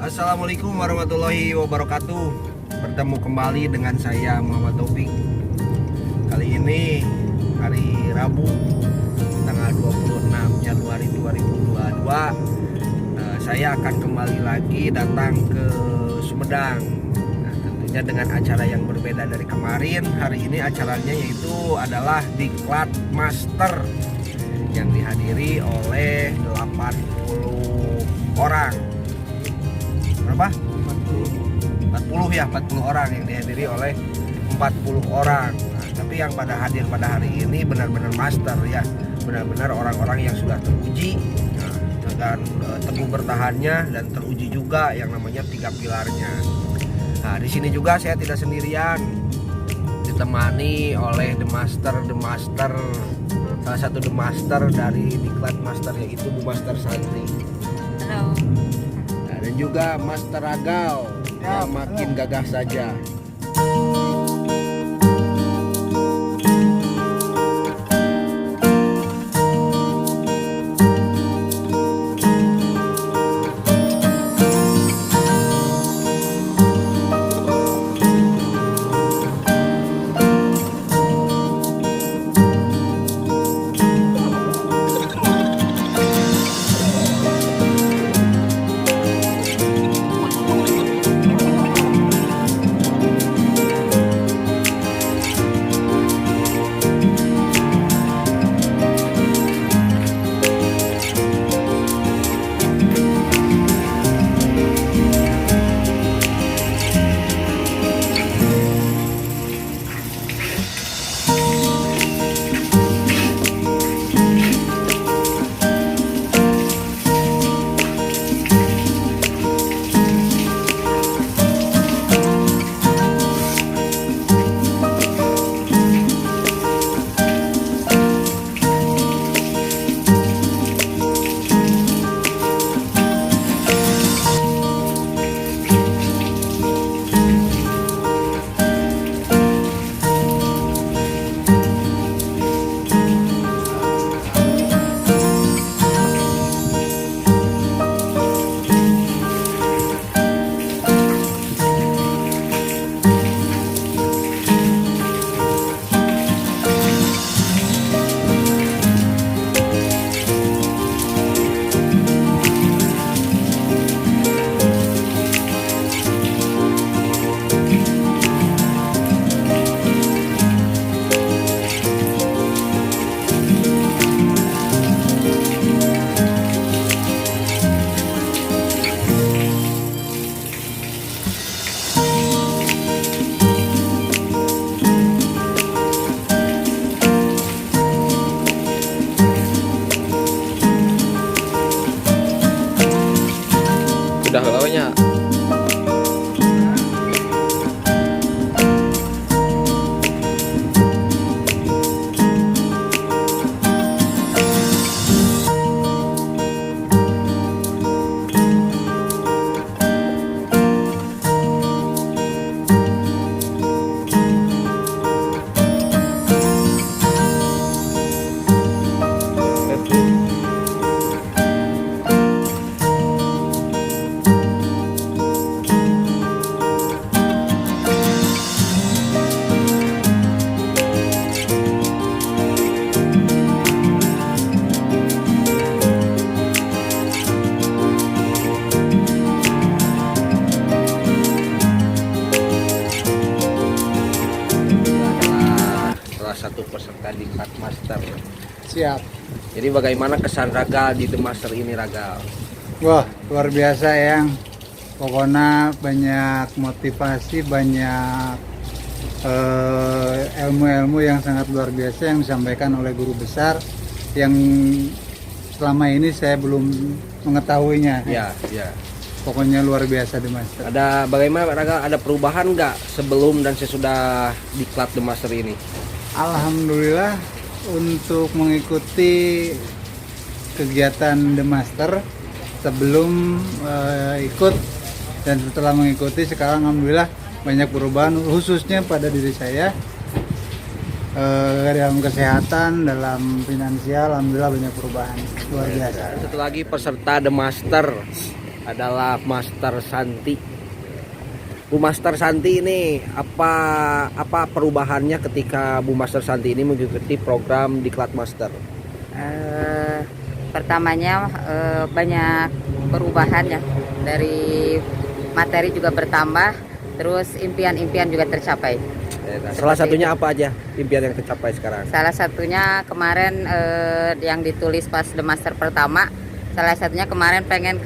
Assalamualaikum warahmatullahi wabarakatuh. Bertemu kembali dengan saya Muhammad Taufik. Kali ini hari Rabu tanggal 26 Januari 2022. Saya akan kembali lagi datang ke Sumedang. Tentunya dengan acara yang berbeda dari kemarin. Hari ini acaranya yaitu adalah Diklat Master yang dihadiri oleh 80 orang. Berapa? 40 orang yang dihadiri oleh 40 orang. Nah, tapi yang hadir pada hari ini benar-benar master ya, benar-benar orang-orang yang sudah teruji dengan teguh bertahannya dan teruji juga yang namanya 3 pilarnya. Nah, di sini juga saya tidak sendirian, ditemani oleh the master, salah satu the master dari Diklat Master yaitu Bu Master Santi. Halo. Nah, dan juga Master Ragal yang makin gagah saja. Sudah bawanya. Satu peserta Diklat Master. Siap. Jadi bagaimana kesan Ragal di The Master ini, Ragal? Wah, luar biasa yang pokoknya banyak motivasi, banyak ilmu-ilmu yang sangat luar biasa yang disampaikan oleh guru besar yang selama ini saya belum mengetahuinya. Ya. Pokoknya luar biasa The Master. Ada bagaimana Ragal? Ada perubahan nggak sebelum dan sesudah Diklat The Master ini? Alhamdulillah untuk mengikuti kegiatan The Master sebelum ikut dan setelah mengikuti sekarang alhamdulillah banyak perubahan khususnya pada diri saya dalam kesehatan, dalam finansial, alhamdulillah banyak perubahan luar biasa. Satu lagi peserta The Master adalah Master Santi. Bu Master Santi ini apa perubahannya ketika Bu Master Santi ini mengikuti program Diklat Master? Pertamanya banyak perubahan ya, dari materi juga bertambah, terus impian-impian juga tercapai. Salah satunya apa aja impian yang tercapai sekarang? Salah satunya kemarin yang ditulis pas The Master pertama, salah satunya kemarin pengen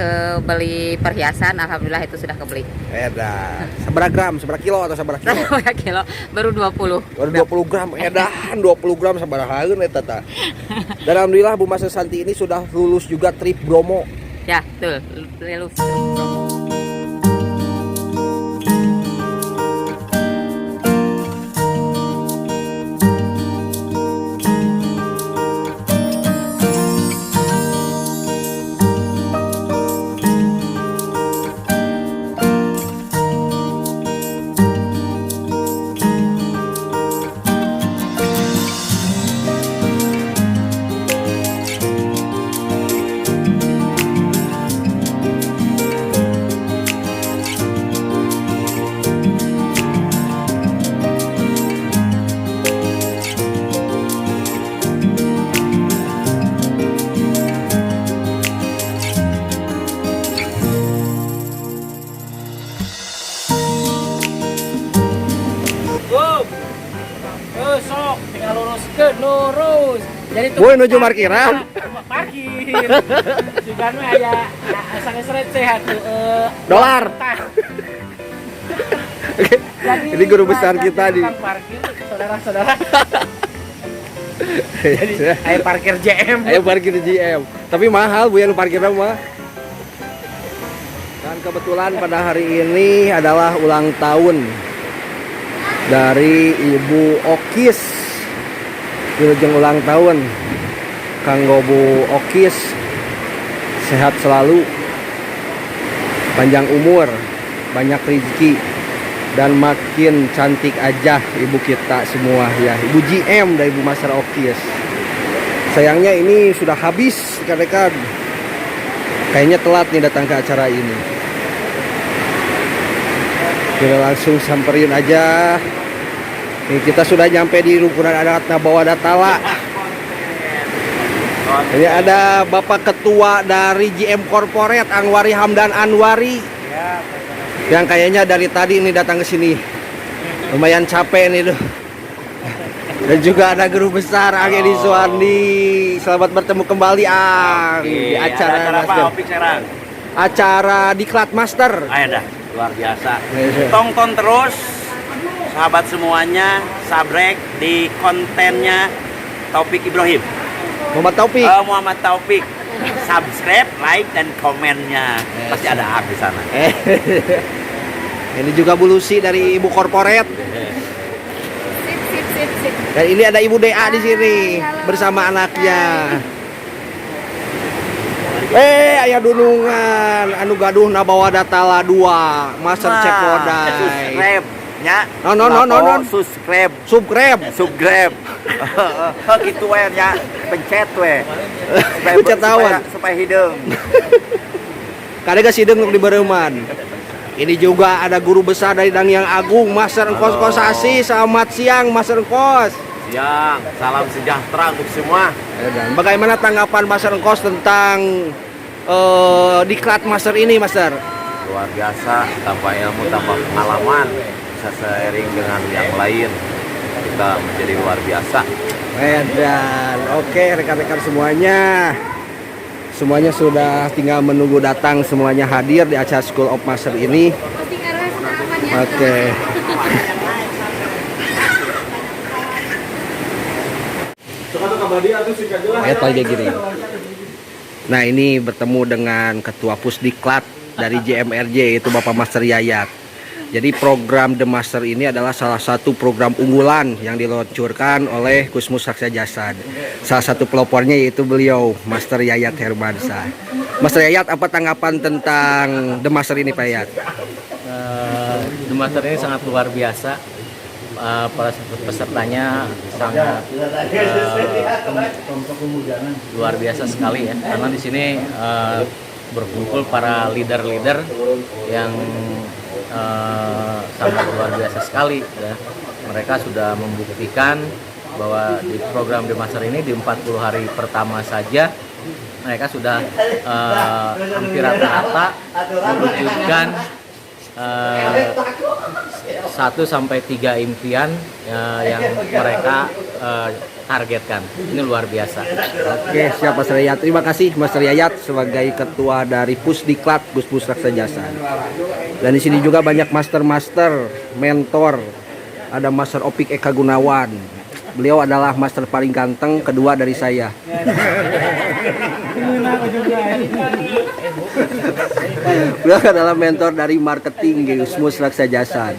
beli perhiasan, alhamdulillah itu sudah kebeli. Seberapa gram, seberapa kilo atau seberapa kilo? Kilo baru 20. Baru 20 gram, 20 gram seberapa haeun eta tah. Dan alhamdulillah Bu Master Santi ini sudah lulus juga trip Bromo. Ya, betul. Lulus. Sok tinggal lurus. Jadi Boy nuju parkiran. Parkir. Sugan mah aya asal seret sehat Dolar. Jadi Ini guru besar kita nih. Parkir saudara-saudara. Jadi ayo parkir JM. Ayo parkir GM. Tapi mahal Bu yang parkir mah. Dan kebetulan pada hari ini adalah ulang tahun dari Ibu Okis. Wilujeng ulang tahun kanggo Bu Okis, sehat selalu, panjang umur, banyak rezeki, dan makin cantik aja ibu kita semua ya. Ibu GM dari Ibu Master Okis. Sayangnya ini sudah habis rekan-rekan. Kayaknya telat nih datang ke acara ini. Kita langsung samperin aja. Nih, kita sudah nyampe di rukunan adat Nabawa Datala. Ini ada Bapak Ketua dari GM Corporate Anwari Hamdan Anwari. Yang kayaknya dari tadi ini datang ke sini. Lumayan capek nih tuh. Dan juga ada guru besar Ang Edi Suwandi. Selamat bertemu kembali Ang di acara apa? Acara Diklat Master. Dah luar biasa. Tonton terus sahabat semuanya, sabrek di kontennya Taufik Ibrahim. Muhammad Taufik. Subscribe, like dan komennya. Pasti ada di sana. Ini juga Bu Lucy dari Ibu Corporate. Sip. Dan ini ada Ibu DA di sini bersama anaknya. Aya dunungan anu gaduh Nabawa Datala 2 Master Cek Modai. Subscribe nya. Non. Subscribe. Gitu we nya. Pencet we. Pencet tawan. Supaya hideung. Kadang sideng untuk dibereuman. Ini juga ada guru besar dari Dangyang Agung, Master Engkos Kosasi. Selamat siang Master Engkos. Siang, salam sejahtera untuk semua. Dan bagaimana tanggapan Master Engkos tentang Diklat Master ini, Master? Luar biasa, tanpa ilmu, tanpa pengalaman, bisa seiring dengan yang lain, kita menjadi luar biasa. Dan oke rekan-rekan semuanya sudah tinggal menunggu datang, semuanya hadir di acara School of Master ini. Oke. Paling gini. Nah ini bertemu dengan Ketua Pusdiklat dari JMRJ, yaitu Bapak Master Yayat. Jadi program The Master ini adalah salah satu program unggulan yang diluncurkan oleh Kusmus Saksa Jasad. Salah satu pelopornya yaitu beliau, Master Yayat Hermansyah. Master Yayat, apa tanggapan tentang The Master ini Pak Yayat? The Master ini sangat luar biasa. Para pesertanya sangat luar biasa sekali ya, karena di sini berkumpul para leader-leader yang sangat luar biasa sekali ya. Mereka sudah membuktikan bahwa di program Demaster ini di 40 hari pertama saja mereka sudah hampir rata-rata mewujudkan 1-3 impian yang mereka targetkan. Ini luar biasa. Oke, siap Mas Yayat. Terima kasih Mas Yayat sebagai ketua dari Pusdiklat Bus Raksajasa. Dan di sini juga banyak master-master, mentor. Ada Master Opik Eka Gunawan. Beliau adalah master paling ganteng kedua dari saya. Beliau adalah mentor dari marketing Gusmus Raksajasa.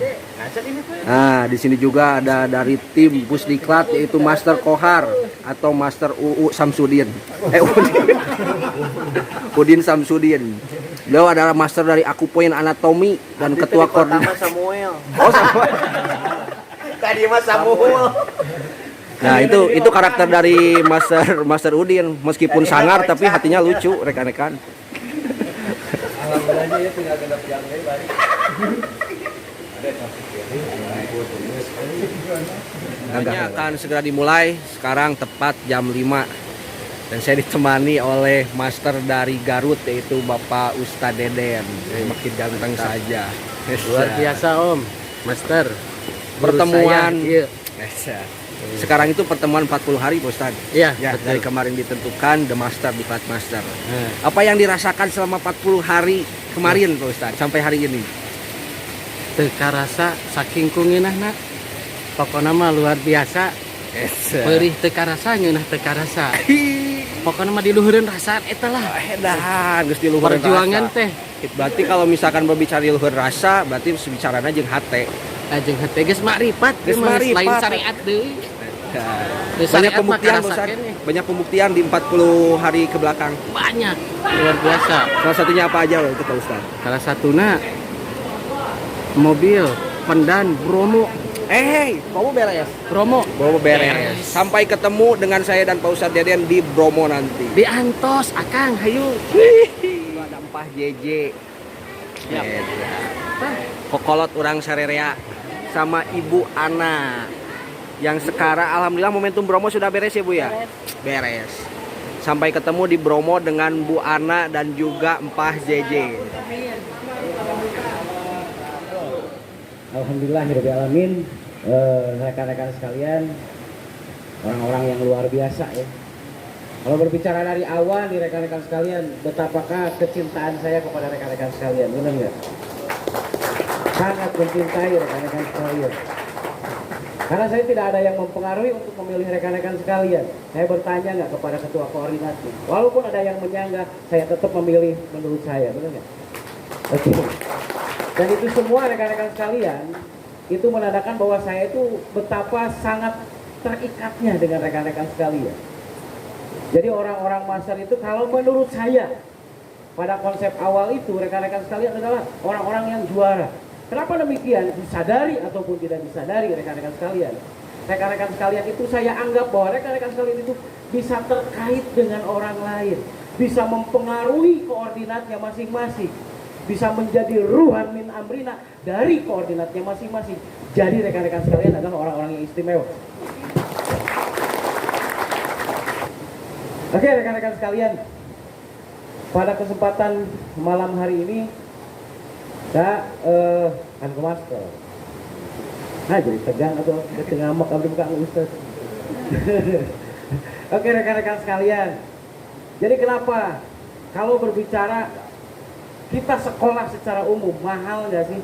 Nah, di sini juga ada dari tim Pusdiklat yaitu Master Kohar atau Master UU Samsudin. Udin Samsudin. Beliau adalah master dari Akupoint Anatomi dan ketua koordinasi. Samuel. Oh, Samuel. Tadi Mas Samuel. Nah, itu karakter dari Master Udin. Meskipun sangar tapi hatinya lucu, rekan-rekan. Alhamdulillah ya tinggal genap jam balik. Hanya akan segera dimulai sekarang tepat jam 5 dan saya ditemani oleh master dari Garut yaitu Bapak Ustadz Deden. Makin ganteng saja. Luar biasa Om, Master. Pertemuan sekarang itu pertemuan 40 hari Pak Ustadz. Iya, Ya, betul. dari kemarin ditentukan The Master di Plat Master. Apa yang dirasakan selama 40 hari kemarin Pak Ustadz sampai hari ini? Teka rasa saking kunginahna. Pokoknya mah luar biasa. Perih teka rasa ngeunah teka rasa. Pokoknya mah diluhureun rasa eta lah. Edan, geus di luhur Perjuangan rasa. teh. Berarti kalau misalkan berbicara di luhur rasa, berarti bicaranya jeung hate. Ajeng hete geus makrifat, Geus makrifat. lain syariat deui. Banyak Syariat mah pembuktian karasa Ustaz. keneh. Banyak pembuktian di 40 hari ke belakang. Banyak, luar biasa. Salah satunya apa aja itu Pak Ustaz? Salah satuna mobil Pendan Bromo. Kamu beres. Bromo Bromo beres. Sampai ketemu dengan saya dan Pak Ustadz Deden di Bromo nanti. di Antos, Akang, hayu. Ada Empah JJ. Siap. Kokolot orang Sarerea sama Ibu Ana. Yang sekarang alhamdulillah momentum Bromo sudah beres ya Bu ya? Beres. Sampai ketemu di Bromo dengan Bu Ana dan juga Empah JJ. Alhamdulillah alamin, rekan-rekan sekalian, orang-orang yang luar biasa ya. Kalau berbicara dari awal nih rekan-rekan sekalian, betapakah kecintaan saya kepada rekan-rekan sekalian, benar nggak? Sangat mencintai rekan-rekan sekalian. Karena saya tidak ada yang mempengaruhi untuk memilih rekan-rekan sekalian. Saya bertanya nggak kepada ketua koordinasi. Walaupun ada yang menyangga, saya tetap memilih menurut saya, benar nggak? Oke. Dan itu semua rekan-rekan sekalian itu menandakan bahwa saya itu betapa sangat terikatnya dengan rekan-rekan sekalian. Jadi orang-orang master itu kalau menurut saya pada konsep awal itu rekan-rekan sekalian adalah orang-orang yang juara. Kenapa demikian? Disadari ataupun tidak disadari rekan-rekan sekalian. Rekan-rekan sekalian itu saya anggap bahwa rekan-rekan sekalian itu bisa terkait dengan orang lain, bisa mempengaruhi koordinatnya masing-masing, bisa menjadi ruhan min amrina dari koordinatnya masing-masing. Jadi rekan-rekan sekalian adalah orang-orang yang istimewa. Oke rekan-rekan sekalian, pada kesempatan malam hari ini saya kan ke master. Nah jadi tegang atau ngamak abdi buka Ustaz. Oke rekan-rekan sekalian, jadi kenapa kalau berbicara kita sekolah secara umum mahal nggak sih?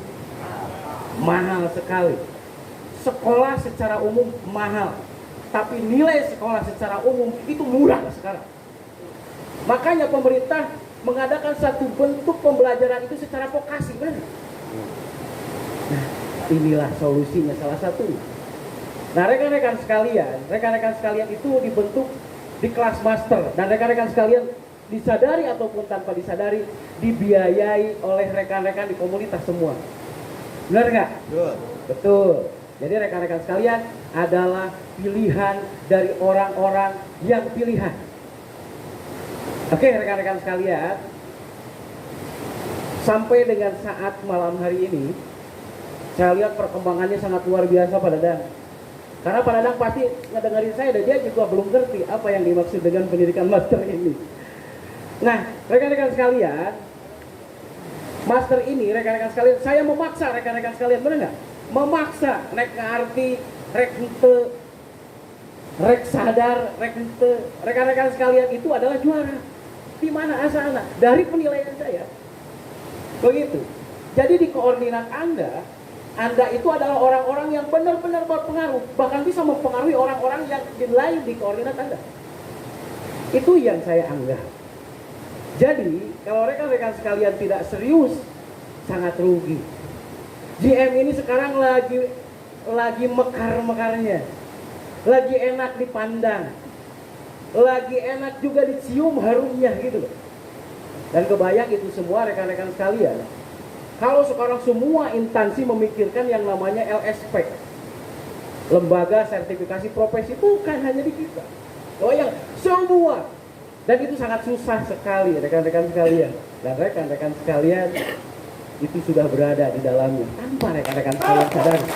Mahal sekali. Sekolah secara umum mahal, tapi nilai sekolah secara umum itu murah sekarang. Makanya pemerintah mengadakan satu bentuk pembelajaran itu secara vokasi, benar? Nah, inilah solusinya salah satu. Nah, rekan-rekan sekalian itu dibentuk di kelas master dan rekan-rekan sekalian disadari ataupun tanpa disadari dibiayai oleh rekan-rekan di komunitas semua. Benar nggak? Betul. Jadi rekan-rekan sekalian adalah pilihan dari orang-orang yang pilihan. Oke rekan-rekan sekalian, sampai dengan saat malam hari ini, saya lihat perkembangannya sangat luar biasa Pak Dadang. Karena Pak Dadang pasti ngedengerin saya dan dia juga belum ngerti apa yang dimaksud dengan pendidikan master ini. Nah, rekan-rekan sekalian, master ini, rekan-rekan sekalian, saya memaksa rekan-rekan sekalian, benar nggak? Memaksa, rek ngerti, rek ente, rek sadar, rek ente. Rekan-rekan sekalian itu adalah juara. Di mana asalnya? Dari penilaian saya. Begitu. Jadi di koordinat Anda itu adalah orang-orang yang benar-benar berpengaruh, bahkan bisa mempengaruhi orang-orang yang lain di koordinat Anda. Itu yang saya anggap. Jadi, kalau rekan-rekan sekalian tidak serius, sangat rugi. GM ini sekarang lagi mekar-mekarnya, lagi enak dipandang, lagi enak juga dicium harumnya gitu loh. Dan kebayang itu semua rekan-rekan sekalian. Kalau sekarang semua instansi memikirkan yang namanya LSP, Lembaga Sertifikasi Profesi, bukan hanya di kita. Kebayang semua. Dan itu sangat susah sekali rekan-rekan sekalian. Dan rekan-rekan sekalian itu sudah berada di dalamnya tanpa rekan-rekan sekalian sadari.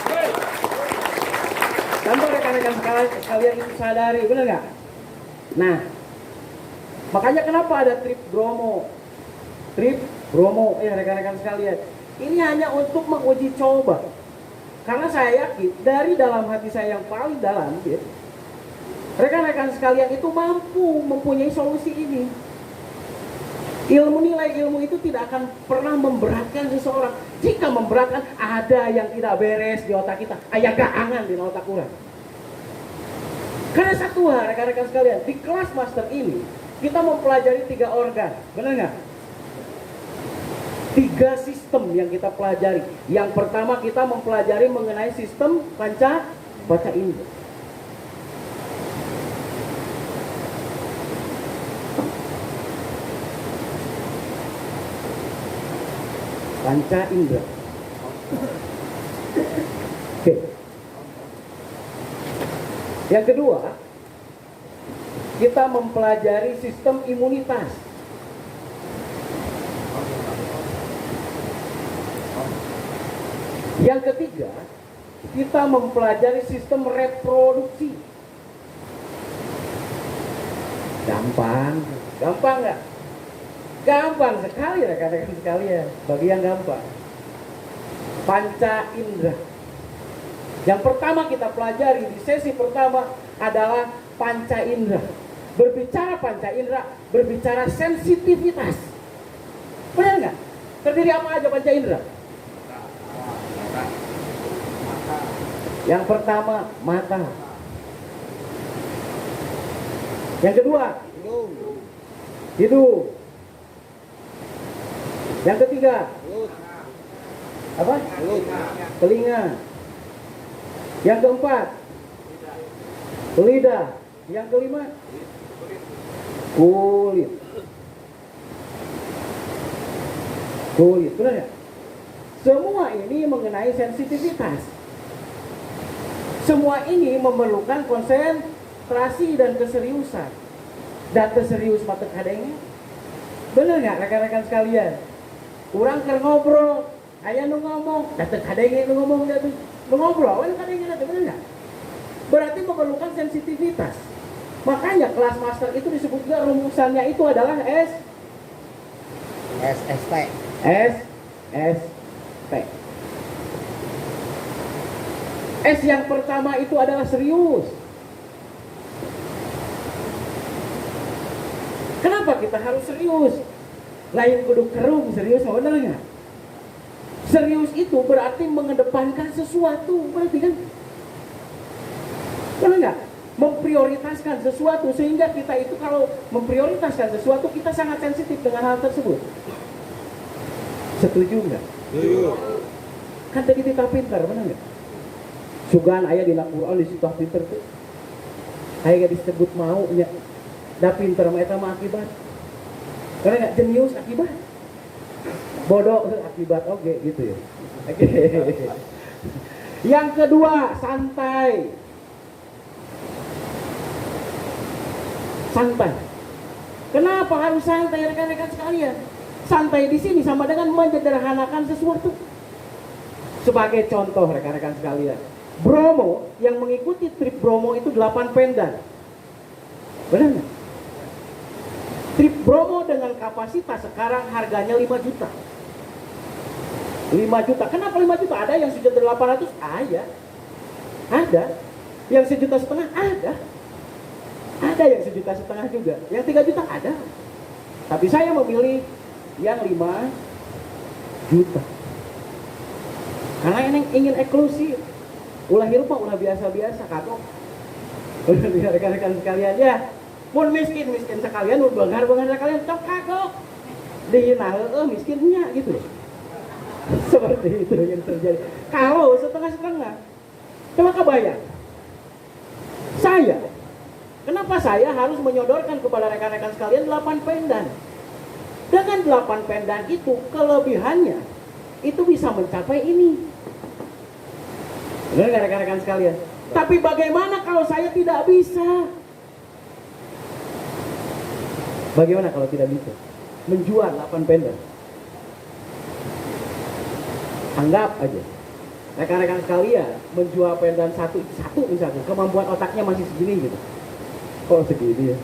Tanpa rekan-rekan sekalian itu sadari, benar nggak? Nah, makanya kenapa ada trip Bromo? Trip Bromo, rekan-rekan sekalian. Ini hanya untuk menguji coba. Karena saya yakin dari dalam hati saya yang paling dalam, rekan-rekan sekalian itu mampu mempunyai solusi ini. Nilai ilmu itu tidak akan pernah memberatkan seseorang. Jika memberatkan, ada yang tidak beres di otak kita. Aya gaangan di otak kurang. Karena satu hal rekan-rekan sekalian, di kelas master ini kita mempelajari 3 organ, benar nggak? 3 sistem yang kita pelajari. Yang pertama kita mempelajari mengenai sistem panca indera. Panca indera. Oke. Yang kedua, kita mempelajari sistem imunitas. Yang ketiga, kita mempelajari sistem reproduksi. Gampang nggak? Gampang sekali rekan-rekan sekalian. Bagi yang gampang, panca indera. Yang pertama kita pelajari di sesi pertama adalah panca indera. Berbicara panca indera, berbicara sensitivitas. Benar nggak? Terdiri apa aja panca indera? Yang pertama mata. Yang kedua hidung. Yang ketiga apa? Telinga. Yang keempat lidah. Yang kelima kulit. Benar ya? Semua ini mengenai sensitivitas. Semua ini memerlukan konsentrasi dan keseriusan. Dan keserius mata kadangnya. Bener nggak rekan-rekan sekalian? Kurang ker ngobrol, ayah nu ngomong, kata kadangnya nu ngomong gitu, nu ngobrol, kadangnya itu bener nggak? Berarti memerlukan sensitivitas. Makanya kelas master itu disebut juga rumusannya itu adalah SST. S yang pertama itu adalah serius. Kenapa kita harus serius? Lain kudu kerung, serius mau bener nggak? Serius itu berarti mengedepankan sesuatu, berarti kan? Bener nggak? Memprioritaskan sesuatu, sehingga kita itu kalau memprioritaskan sesuatu kita sangat sensitif dengan hal tersebut. Setuju nggak? Kan tadi kita pintar, bener nggak? Sugan ayah di Al-Quran di situ pinter tuh. Ayah disebut mau nya. Da pinter mah eta mah akibat. Karena enggak jenius akibat. Bodoh akibat oke gitu ya. Oke. Yang kedua, santai. Santai. Kenapa harus santai rekan-rekan sekalian? santai di sini sama dengan menyederhanakan sesuatu. Sebagai contoh rekan-rekan sekalian, Bromo yang mengikuti trip Bromo itu 8 pendan. Benar nggak? Trip Bromo dengan kapasitas sekarang harganya 5 juta. 5 juta. Kenapa 5 juta? Ada yang 1.800.000? Ada. Yang 1,5 juta? Ada. Ada yang 1,5 juta juga. Yang 3 juta? Ada. Tapi saya memilih yang 5 juta. Karena ini ingin eksklusif. Ulah hirup mah ulah biasa-biasa kagok. Udah rekan-rekan sekalian ya. Mun miskin sekalian, mun bengar sekalian, cok kagok. Dihina miskinnya gitu. Seperti itu yang terjadi. Kalau setengah-setengah, coba kebayang. Kenapa saya harus menyodorkan kepada rekan-rekan sekalian 8 pendan? Dengan 8 pendan itu kelebihannya itu bisa mencapai ini. Benar nggak rekan-rekan sekalian? Tapi bagaimana kalau saya tidak bisa? Bagaimana kalau tidak bisa menjual 8 pendan? Anggap aja rekan-rekan sekalian menjual pendan satu misalnya, kemampuan otaknya masih segini gitu. Oh segini ya,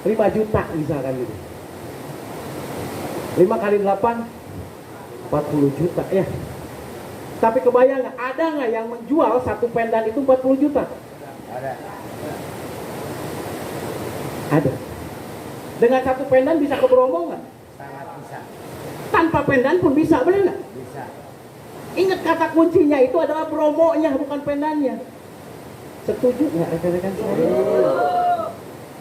5 juta misalkan gitu. 5 kali 8 40 juta ya. Tapi kebayang nggak, ada nggak yang menjual satu pendan itu 40 juta? Ada. Dengan satu pendan bisa ke Bromo nggak? Sangat bisa. Tanpa pendan pun bisa, benar nggak? Bisa. Ingat kata kuncinya itu adalah promonya, bukan pendannya. Setuju nggak rekan-rekan sekalian?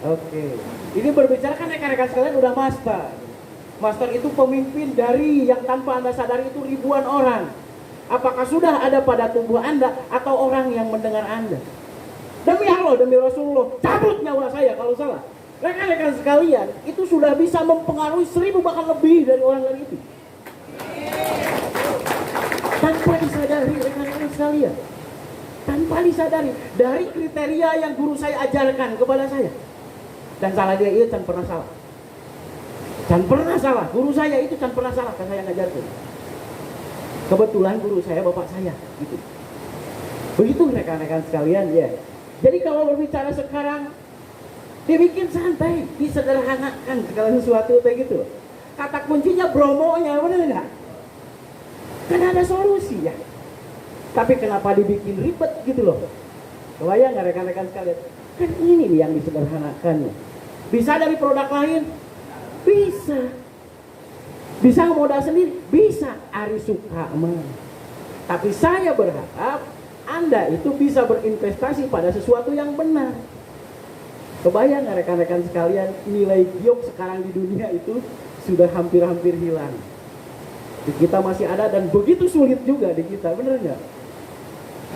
Oke. Ini berbicara kan rekan-rekan sekalian udah master. Master itu pemimpin dari yang tanpa Anda sadari itu ribuan orang. Apakah sudah ada pada tubuh Anda atau orang yang mendengar Anda? Demi Allah, demi Rasulullah, cabut nyawa saya kalau salah. Rekan-rekan sekalian, itu sudah bisa mempengaruhi 1000 bahkan lebih dari orang lain itu. Tanpa disadari rekan-rekan sekalian. Tanpa disadari dari kriteria yang guru saya ajarkan kepada saya. Dan salah dia itu jangan pernah salah. Jangan pernah salah. Guru saya itu jangan pernah salah kan saya ngajarkan. Kebetulan guru saya bapak saya gitu. Begitu rekan-rekan sekalian ya. Jadi kalau berbicara sekarang dibikin santai, disederhanakan segala sesuatu kayak gitu. Kata kuncinya Bromonya, benar enggak? Kan ada solusi ya. Tapi kenapa dibikin ribet gitu loh? Kebayang nggak rekan-rekan sekalian? Kan ini nih yang disederhanakan. Bisa dari produk lain? Bisa. Bisa modal sendiri? Bisa. Ari suka mah. Tapi saya berharap Anda itu bisa berinvestasi pada sesuatu yang benar. Kebayang nggak rekan-rekan sekalian, nilai giok sekarang di dunia itu sudah hampir-hampir hilang. Di kita masih ada dan begitu sulit juga di kita, bener nggak?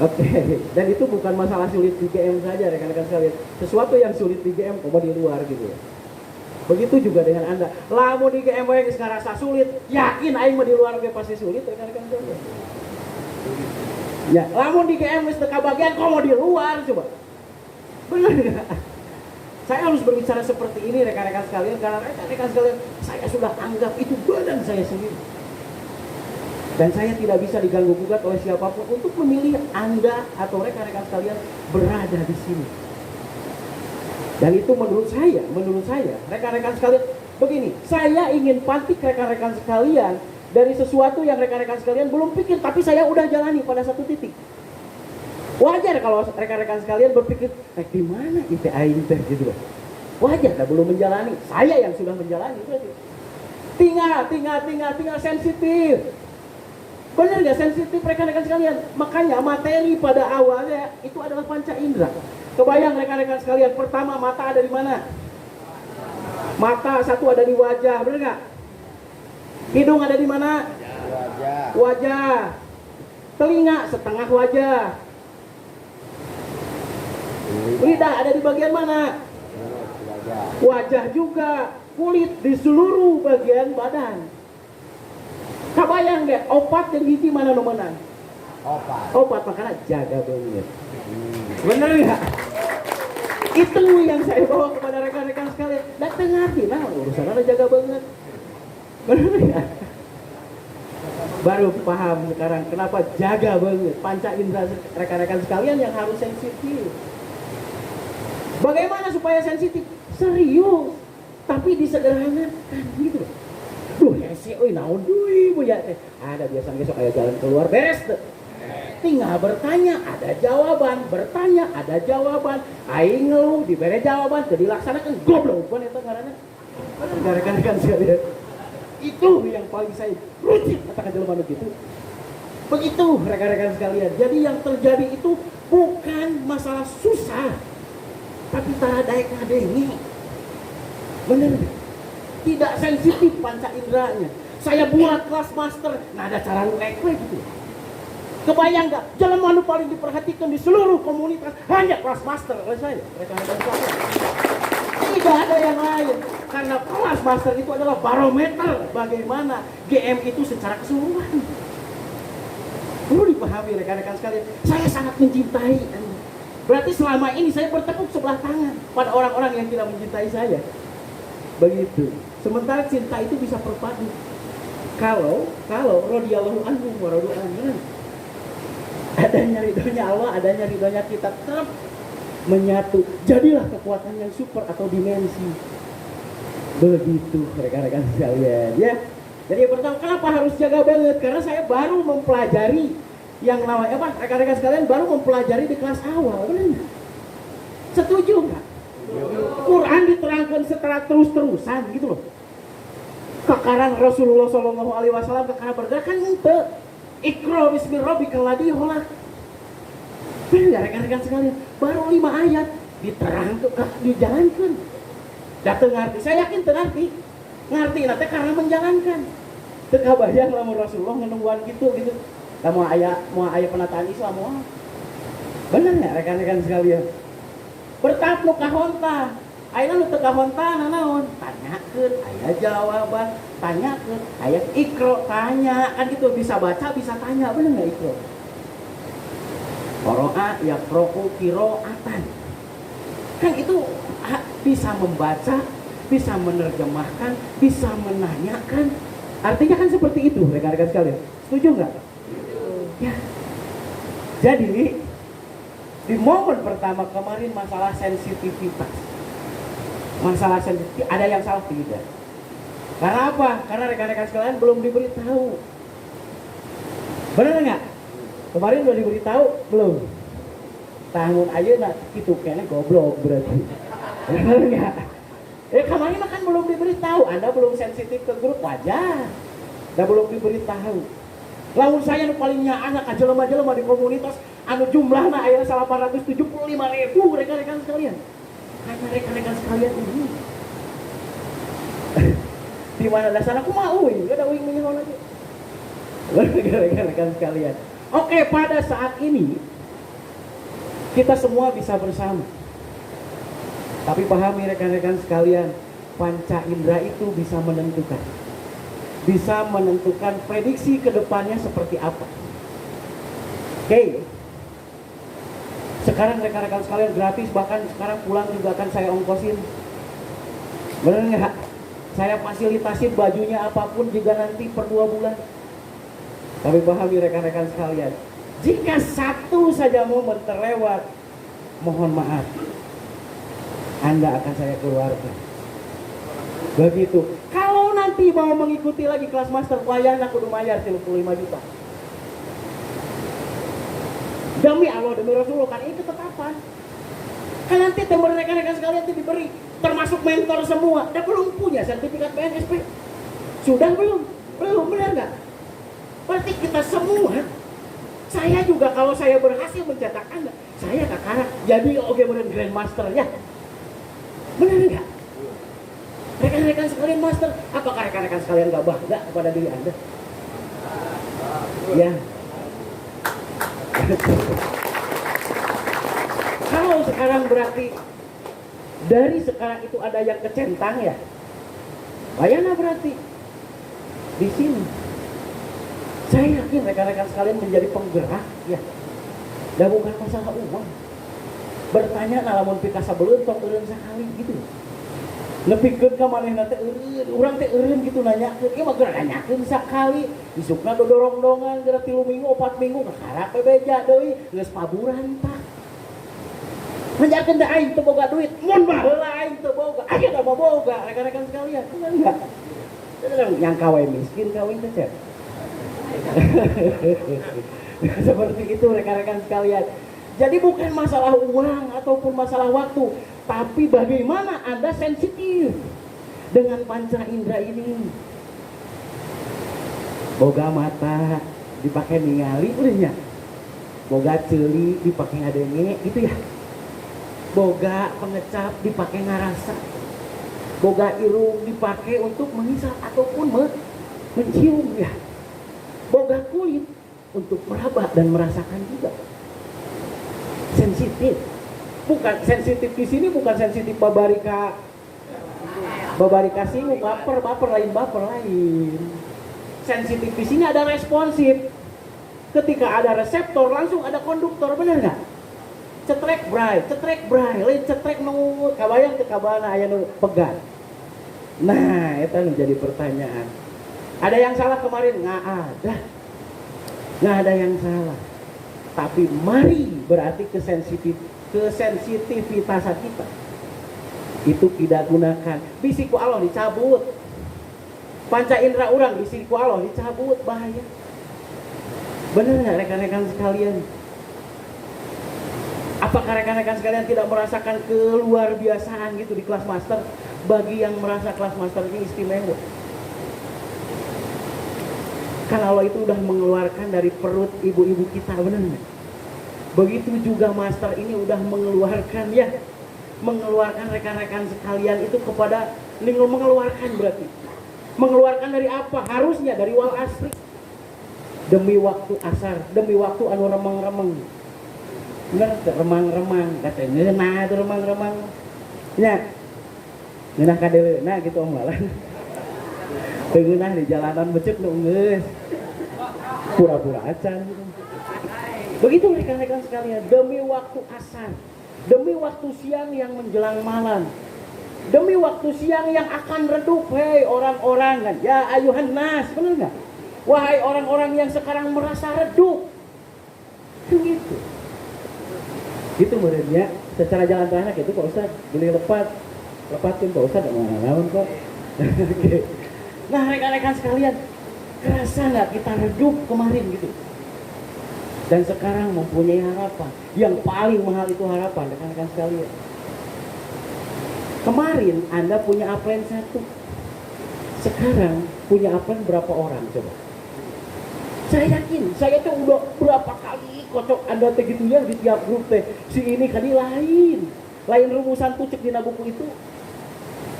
Oke, dan itu bukan masalah sulit di GM saja rekan-rekan sekalian. Sesuatu yang sulit di GM, kok di luar gitu ya. Begitu juga dengan Anda. Lamun di GM yang sekarang rasa sulit, yakin aing mah di luar ge pasti sulit rekan-rekan sekalian. Ya, lamun di GM wis teu kabagian kok mau di luar coba. Benar enggak? Saya harus berbicara seperti ini rekan-rekan sekalian karena rekan-rekan sekalian saya sudah anggap itu badan saya sendiri. Dan saya tidak bisa diganggu gugat oleh siapapun untuk memilih Anda atau rekan-rekan sekalian berada di sini. Dan itu menurut saya, rekan-rekan sekalian, begini, saya ingin pantik rekan-rekan sekalian dari sesuatu yang rekan-rekan sekalian belum pikir, tapi saya udah jalani pada satu titik. Wajar kalau rekan-rekan sekalian berpikir, di mana itu aing teh gitu. Wajar, belum menjalani. Saya yang sudah menjalani berarti. Tinggal sensitif. Benar nggak sensitif rekan-rekan sekalian? Makanya materi pada awalnya itu adalah panca indera. Kebayang rekan-rekan sekalian, pertama mata ada di mana? Mata satu ada di wajah, benar nggak? Hidung ada di mana? Wajah. Telinga setengah wajah. Lidah ada di bagian mana? Wajah juga. Kulit di seluruh bagian badan. Kebayang deh, opat dan gizi mana nomenan? Opat makanya jaga banget. Bener nggak? Itu yang saya bawa kepada rekan-rekan sekalian. Dan ngerti, nah urusan ada jaga banget. Bener ya? Baru paham sekarang kenapa jaga banget panca indera rekan-rekan sekalian yang harus sensitif. Bagaimana supaya sensitif? Serius, tapi disederhanakan gitu. Duh, hese euy naon deui buya teh. Ada biasa besok aya jalan keluar beres teh. Tinggal bertanya, ada jawaban, bertanya, ada jawaban. Aing ngeluh, dibere jawaban, teu dilaksanakeun goblok pan eta ngaranna. Rekan-rekan sekalian. Itu yang paling saya rucik katakan jelema nu kitu. Begitu rekan-rekan sekalian. Jadi yang terjadi itu bukan masalah susah, tapi tara daek ngadenge. Bener. Tidak sensitif panca inderanya. Saya buat kelas master, nah ada cara ngek gitu. Kebayang gak? Jelema nu paling diperhatikan di seluruh komunitas hanya kelas master oleh saya. Rekan-rekan sekalian. Tidak ada yang lain. Karena kelas master itu adalah barometer bagaimana GM itu secara keseluruhan. Perlu dipahami rekan-rekan sekalian. Saya sangat mencintai Anda. Berarti selama ini saya bertepuk sebelah tangan pada orang-orang yang tidak mencintai saya. Begitu. Sementara cinta itu bisa berpadu. Kalau radhiyallahu anhu wa radu anhu. Adanya ridhonya Allah, adanya ridhonya kita tetap menyatu. Jadilah kekuatan yang super atau dimensi. Begitu rekan-rekan sekalian ya. Jadi pertama kenapa harus jaga banget? Karena saya baru mempelajari yang namanya apa? Rekan-rekan sekalian baru mempelajari di kelas awal, benar nggak? Setuju nggak? Quran diterangkan secara terus-terusan gitu loh. Kekaran Rasulullah SAW kekaran bergerak kan itu. Iqra bismi rabbikal ladzi khalaq. Benar rekan-rekan sekalian, baru 5 ayat diterangkan, dijalankan. Datang ngerti, saya yakin ngerti nanti karena menjalankan. Teka bayang lamun Rasulullah ngenungguan gitu. Mau ayat penataan Islam mau. Bener ya rekan-rekan sekalian. Bertahap nu kahonta. Ayeuna nu teu kahonta nanaon? Tanyakeun, aya jawaban. Tanyakeun, aya Iqra, tanya. Kan gitu bisa baca, bisa tanya. Bener enggak Iqra? Qara'a yaqra'u qira'atan. Kan itu bisa membaca, bisa menerjemahkan, bisa menanyakan. Artinya kan seperti itu rekan-rekan sekalian. Setuju nggak? Ya. Jadi di momen pertama kemarin masalah sensitivitas. Masalah sensitif, ada yang salah tidak? Karena apa? Karena rekan-rekan sekalian belum diberitahu. Benar nggak? Kemarin udah diberitahu belum? Tahun ayeuna kitu kene goblok berarti. Benar nggak? Kemarin kan belum diberitahu. Anda belum sensitif ke grup wajar. Anda belum diberitahu. Lamun saya nu paling nyaana ka jelema-jelema di komunitas anu jumlahna aya 875.000 rekan-rekan sekalian. Karena rekan-rekan sekalian ini di mana dasar aku mau enggak ada uing menyewa lagi. Rekan-rekan sekalian. Oke, pada saat ini kita semua bisa bersama. Tapi pahami rekan-rekan sekalian, panca indera itu bisa menentukan prediksi ke depannya seperti apa. Oke. Sekarang rekan-rekan sekalian gratis, bahkan sekarang pulang juga akan saya ongkosin. Benar nggak? Saya fasilitasi bajunya apapun juga nanti per 2 bulan. Tapi pahami rekan-rekan sekalian, jika satu saja momen terlewat, mohon maaf, Anda akan saya keluarkan. Begitu. Kalau nanti mau mengikuti lagi kelas master, pelayan aku udah bayar 35 juta. Demi Allah, demi Rasulullah, kan itu ketetapan. Kan nanti teman rekan-rekan sekalian itu diberi, termasuk mentor semua. Dan belum punya sertifikat PNSP. Sudah belum? Belum, benar nggak? Berarti kita semua, saya juga kalau saya berhasil mencetak Anda, saya kakak jadi oke benar Grandmaster ya. Benar nggak? Rekan-rekan sekalian master, apakah rekan-rekan sekalian nggak bangga kepada diri Anda? Ya. Kalau sekarang berarti dari sekarang itu ada yang kecentang ya, bayana berarti di sini. Saya yakin rekan-rekan sekalian menjadi penggerak ya, dan bukan masalah uang. Bertanya nalamun pika sabelun tok eureun sakali gitu. Nepikeun ka manehna teh eureun, urang teh eureun kitu nanyakeun, ieu mah geura nanyakeun sakali, isukna dodorong-dongan geura 3 minggu 4 minggu kakara we beja deui, geus paburan tak. Nanyakeun da aing teu boga duit, mun mah heula aing teu boga, aya da mah boga, rekan-rekan sekalian, enggak. Nyangka we miskin kawin teh cek. Seperti itu rekan-rekan sekalian. Jadi bukan masalah uang ataupun masalah waktu, tapi bagaimana Anda sensitif dengan panca indera ini. Boga mata dipakai ningali urangnya. Boga ceuli dipakai ngadenge gitu ya. Boga pengecap dipakai ngarasa. Boga irung dipakai untuk menghisap ataupun mencium ya. Boga kulit untuk meraba dan merasakan juga. Sensitif. Bukan sensitif di sini bukan sensitif babarika singgung, baper lain. Sensitif di sini ada responsif. Ketika ada reseptor langsung ada konduktor, benar nggak? Cetrek bray, lain cetrek nu kabayang ke kabana aya nu pegan. Nah, itu menjadi pertanyaan. Ada yang salah kemarin? Nggak ada yang salah. Tapi mari berarti kesensitivitas kita itu tidak gunakan. Bisiku Allah dicabut. Panca indera orang bisiku Allah dicabut, bahaya. Benar nggak rekan-rekan sekalian? Apakah rekan-rekan sekalian tidak merasakan keluar biasaan gitu di kelas master? Bagi yang merasa kelas master ini istimewa. Kan Allah itu udah mengeluarkan dari perut ibu-ibu kita, benar nggak? Begitu juga master ini udah mengeluarkan rekan-rekan sekalian itu kepada mengeluarkan berarti. Mengeluarkan dari apa? Harusnya dari wal asri. Demi waktu asar, demi waktu anu remang-remang. Bener, remang-remang, katanya ngeunah remang-remang. Ya. Ngeunah kadeuleuh gitu om lalan. Teu ngeunah di jalanan becek nu geus. Pura-pura acan gitu. Begitu rekan-rekan sekalian, demi waktu asar, demi waktu siang yang menjelang malam, demi waktu siang yang akan redup, hei orang-orang kan, ya ayuhan nas, benar nggak? Wahai orang-orang yang sekarang merasa redup, gitu. Gitu muridnya, secara jalan terakhir gitu Pak Ustadz, beli lepatin Pak Ustadz, mau ngalamin kok. Nah rekan-rekan sekalian, kerasa nggak kita redup kemarin gitu? Dan sekarang mempunyai harapan. Yang paling mahal itu harapan, rekan-rekan sekalian. Kemarin Anda punya upline 1. Sekarang punya upline berapa orang coba? Saya yakin, saya tuh udah berapa kali kocok Anda teh gitu ya di tiap grup teh. Si ini kali lain rumusan tucek dina buku itu.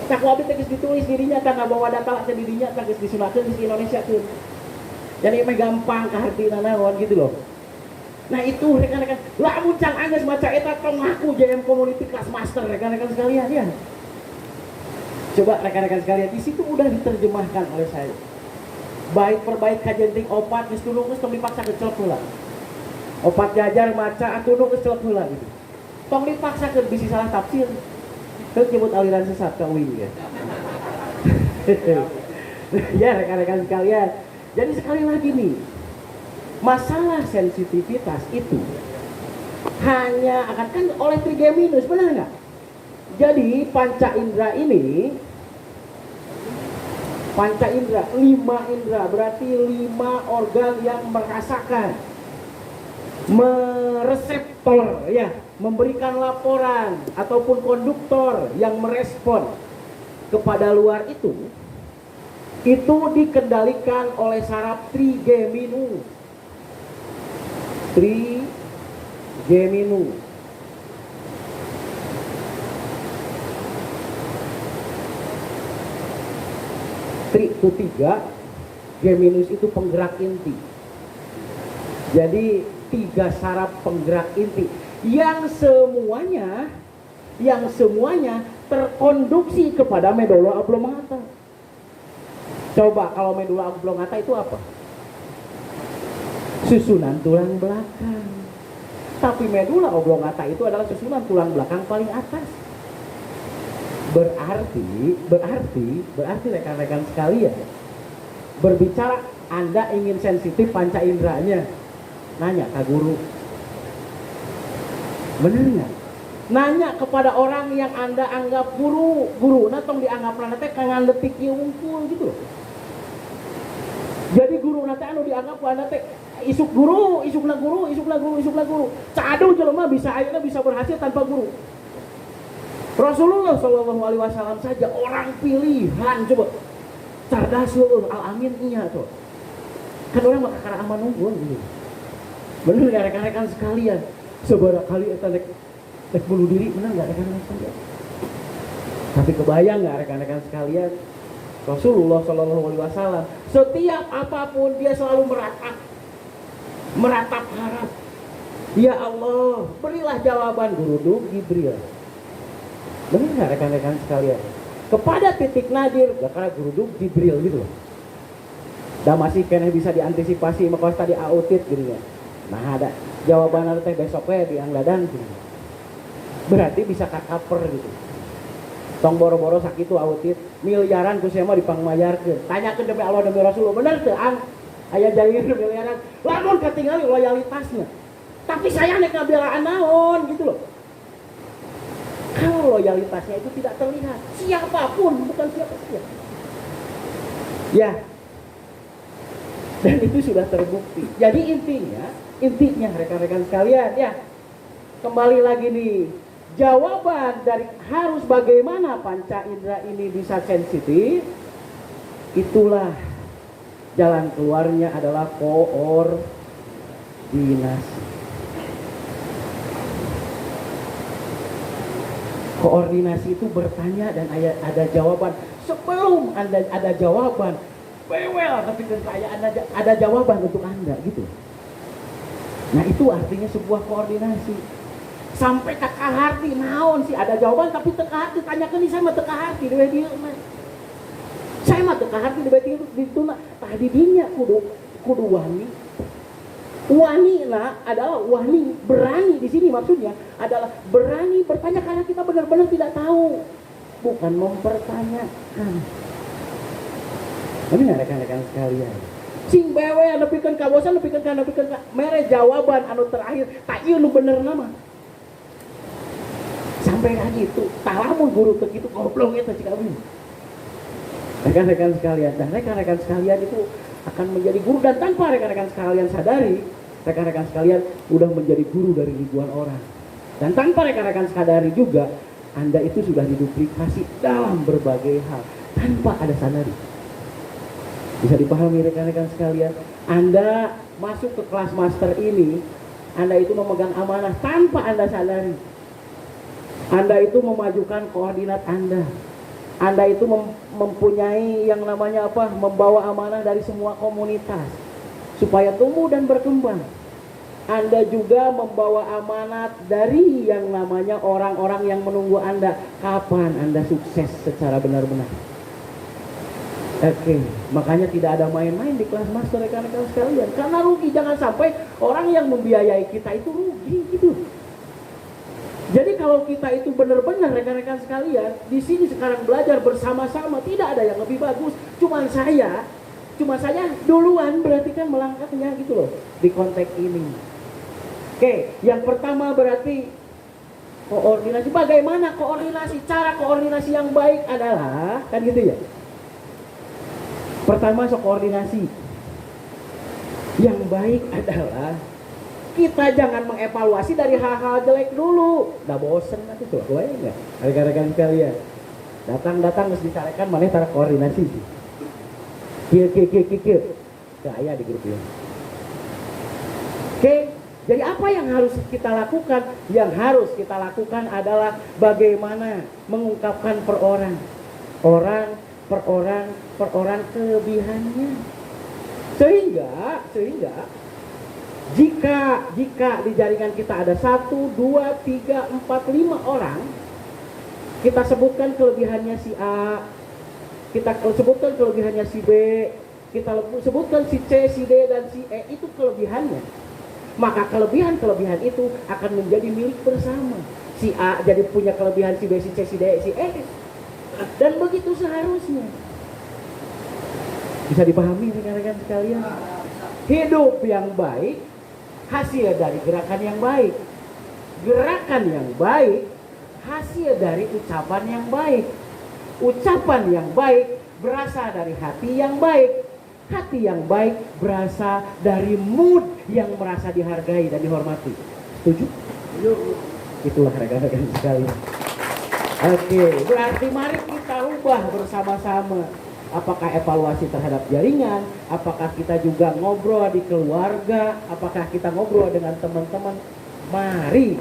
Tak wabi teh ditulis dirinya, tak bawa data ke dirinya, tak disunatkeun di Indonesia tuh. Jadi emang gampang kahartina naon gitu loh. Nah itu rekan-rekan, lamun cang anggeus maca eta tong ngaku JM Community Class Master rekan-rekan sekalian ya. Coba rekan-rekan sekalian, di situ udah diterjemahkan oleh saya. Baik perbaik kajenting opat geus tulung geus tong dipaksa kecelep heula. Opat jajar maca atuh geus celep heula gitu. Tong dipaksakeun bisi salah tafsir. Teu nyebut aliran sesat ka uing ya. Ya rekan-rekan sekalian. Jadi sekali lagi nih, masalah sensitivitas itu hanya akan kan oleh trigeminus, benar nggak? Jadi panca indera ini, panca indera, 5 indera berarti 5 organ yang merasakan, mereseptor ya, memberikan laporan ataupun konduktor yang merespon kepada luar itu dikendalikan oleh saraf trigeminus. Trigeminus. Tri itu 3, geminus itu penggerak inti. Jadi 3 saraf penggerak inti yang semuanya terkonduksi kepada medula oblongata. Coba kalau medula oblongata itu apa? Susunan tulang belakang. Tapi medula oblongata itu adalah susunan tulang belakang paling atas. Berarti rekan-rekan sekalian, berbicara Anda ingin sensitif panca inderanya, nanya ke guru. Bener nggak? Nanya kepada orang yang Anda anggap guru natong dianggap nanti kangen detik unggul gitu. Jadi guru nanti anu dianggap Anda teh isuk guru. Cadu jelema bisa ayeuna bisa berhasil tanpa guru. Rasulullah Shallallahu Alaihi Wasallam saja orang pilihan, coba cerdas loh, al-amin nya tuh. Kan orang maka karena aman unggul gitu. Bener nggak rekan-rekan sekalian? Seberapa kali eta tek bunuh diri, bener nggak rekan-rekan sekalian? Tapi kebayang nggak rekan-rekan sekalian? Rasulullah Shallallahu Alaihi Wasallam setiap apapun dia selalu meratap harap. Ya Allah, berilah jawaban guru Jibril. Benar nggak rekan-rekan sekalian? Kepada titik nadir, karena guru Jibril gitu loh. Dan masih kena bisa diantisipasi, maka tadi autit gitu ya. Nah ada jawaban nanti besoknya di anggadan gitu. Berarti bisa kakaper gitu. Tong boro-boro sakit tuh autit, miliaran ku saya mah dipangmayarkeun. Tanyakeun demi Allah demi Rasulullah, bener teu ang? Aya jalin miliaran, lamun ketinggalan loyalitasnya. Tapi saya nek ngabelaan naon gitu loh. Kalau loyalitasnya itu tidak terlihat, siapapun, bukan siapa saja. Ya, dan itu sudah terbukti. Jadi intinya rekan-rekan sekalian ya, kembali lagi nih, jawaban dari harus bagaimana panca indera ini bisa sensitif, itulah jalan keluarnya adalah koordinasi. Koordinasi itu bertanya dan ada jawaban. Sebelum Anda ada jawaban, bewel tapi saya ada jawaban untuk Anda gitu. Nah itu artinya sebuah koordinasi. Sampai teka hati naon sih ada jawaban tapi teka hati tanyakan nih saya mah teka hati dewe dieu mah. Saya mah teka hati dewe dieu dituna tadi dinya kudu wani adalah wani, berani di sini maksudnya adalah berani bertanya karena kita benar-benar tidak tahu, bukan mempertanyakan. Ini rekan-rekan sekalian. Sing bewe nepikeun ka bosan, nepikeun ka mere jawaban anu terakhir, tak ieu nu bener nama. Sampai ka gitu, tah lamun guru teu kitu goblok eta cik abdi. Rekan-rekan sekalian, dan rekan-rekan sekalian itu akan menjadi guru dan tanpa rekan-rekan sekalian sadari, rekan-rekan sekalian udah menjadi guru dari ribuan orang. Dan tanpa rekan-rekan sadari juga, Anda itu sudah diduplikasi dalam berbagai hal tanpa ada sadari. Bisa dipahami rekan-rekan sekalian, Anda masuk ke kelas master ini, Anda itu memegang amanah tanpa Anda sadari. Anda itu memajukan koordinat Anda. Anda itu mempunyai yang namanya apa? Membawa amanah dari semua komunitas supaya tumbuh dan berkembang. Anda juga membawa amanat dari yang namanya orang-orang yang menunggu Anda. Kapan Anda sukses secara benar-benar? Oke, makanya tidak ada main-main di kelas master rekan-rekan sekalian. Karena rugi, jangan sampai orang yang membiayai kita itu rugi gitu. Jadi kalau kita itu benar-benar rekan-rekan sekalian di sini sekarang belajar bersama-sama, tidak ada yang lebih bagus. Cuma saya duluan berarti kan melangkahnya gitu loh di konteks ini. Oke, yang pertama berarti koordinasi. Bagaimana koordinasi? Cara koordinasi yang baik adalah kan gitu ya. Pertama koordinasi yang baik adalah kita jangan mengevaluasi dari hal-hal jelek dulu. Udah bosen nanti tuh, kebayang nggak? Rekan-rekan sekalian, datang harus dicarikan mana cara koordinasi sih. Kir. Saya di grup ini. Oke, jadi apa yang harus kita lakukan? Yang harus kita lakukan adalah bagaimana mengungkapkan per orang kelebihannya. Sehingga jika di jaringan kita ada 1, 2, 3, 4, 5 orang, kita sebutkan kelebihannya si A, kita sebutkan kelebihannya si B, kita sebutkan si C, si D, dan si E, itu kelebihannya. Maka kelebihan-kelebihan itu akan menjadi milik bersama. Si A jadi punya kelebihan, si B, si C, si D, si E. Dan begitu seharusnya. Bisa dipahami rekan-rekan sekalian? Hidup yang baik hasil dari gerakan yang baik. Gerakan yang baik hasil dari ucapan yang baik. Ucapan yang baik berasal dari hati yang baik. Hati yang baik berasal dari mood yang merasa dihargai dan dihormati. Setuju? Itulah rekan-rekan sekalian. Oke, berarti mari kita ubah bersama-sama. Apakah evaluasi terhadap jaringan? Apakah kita juga ngobrol di keluarga? Apakah kita ngobrol dengan teman-teman? Mari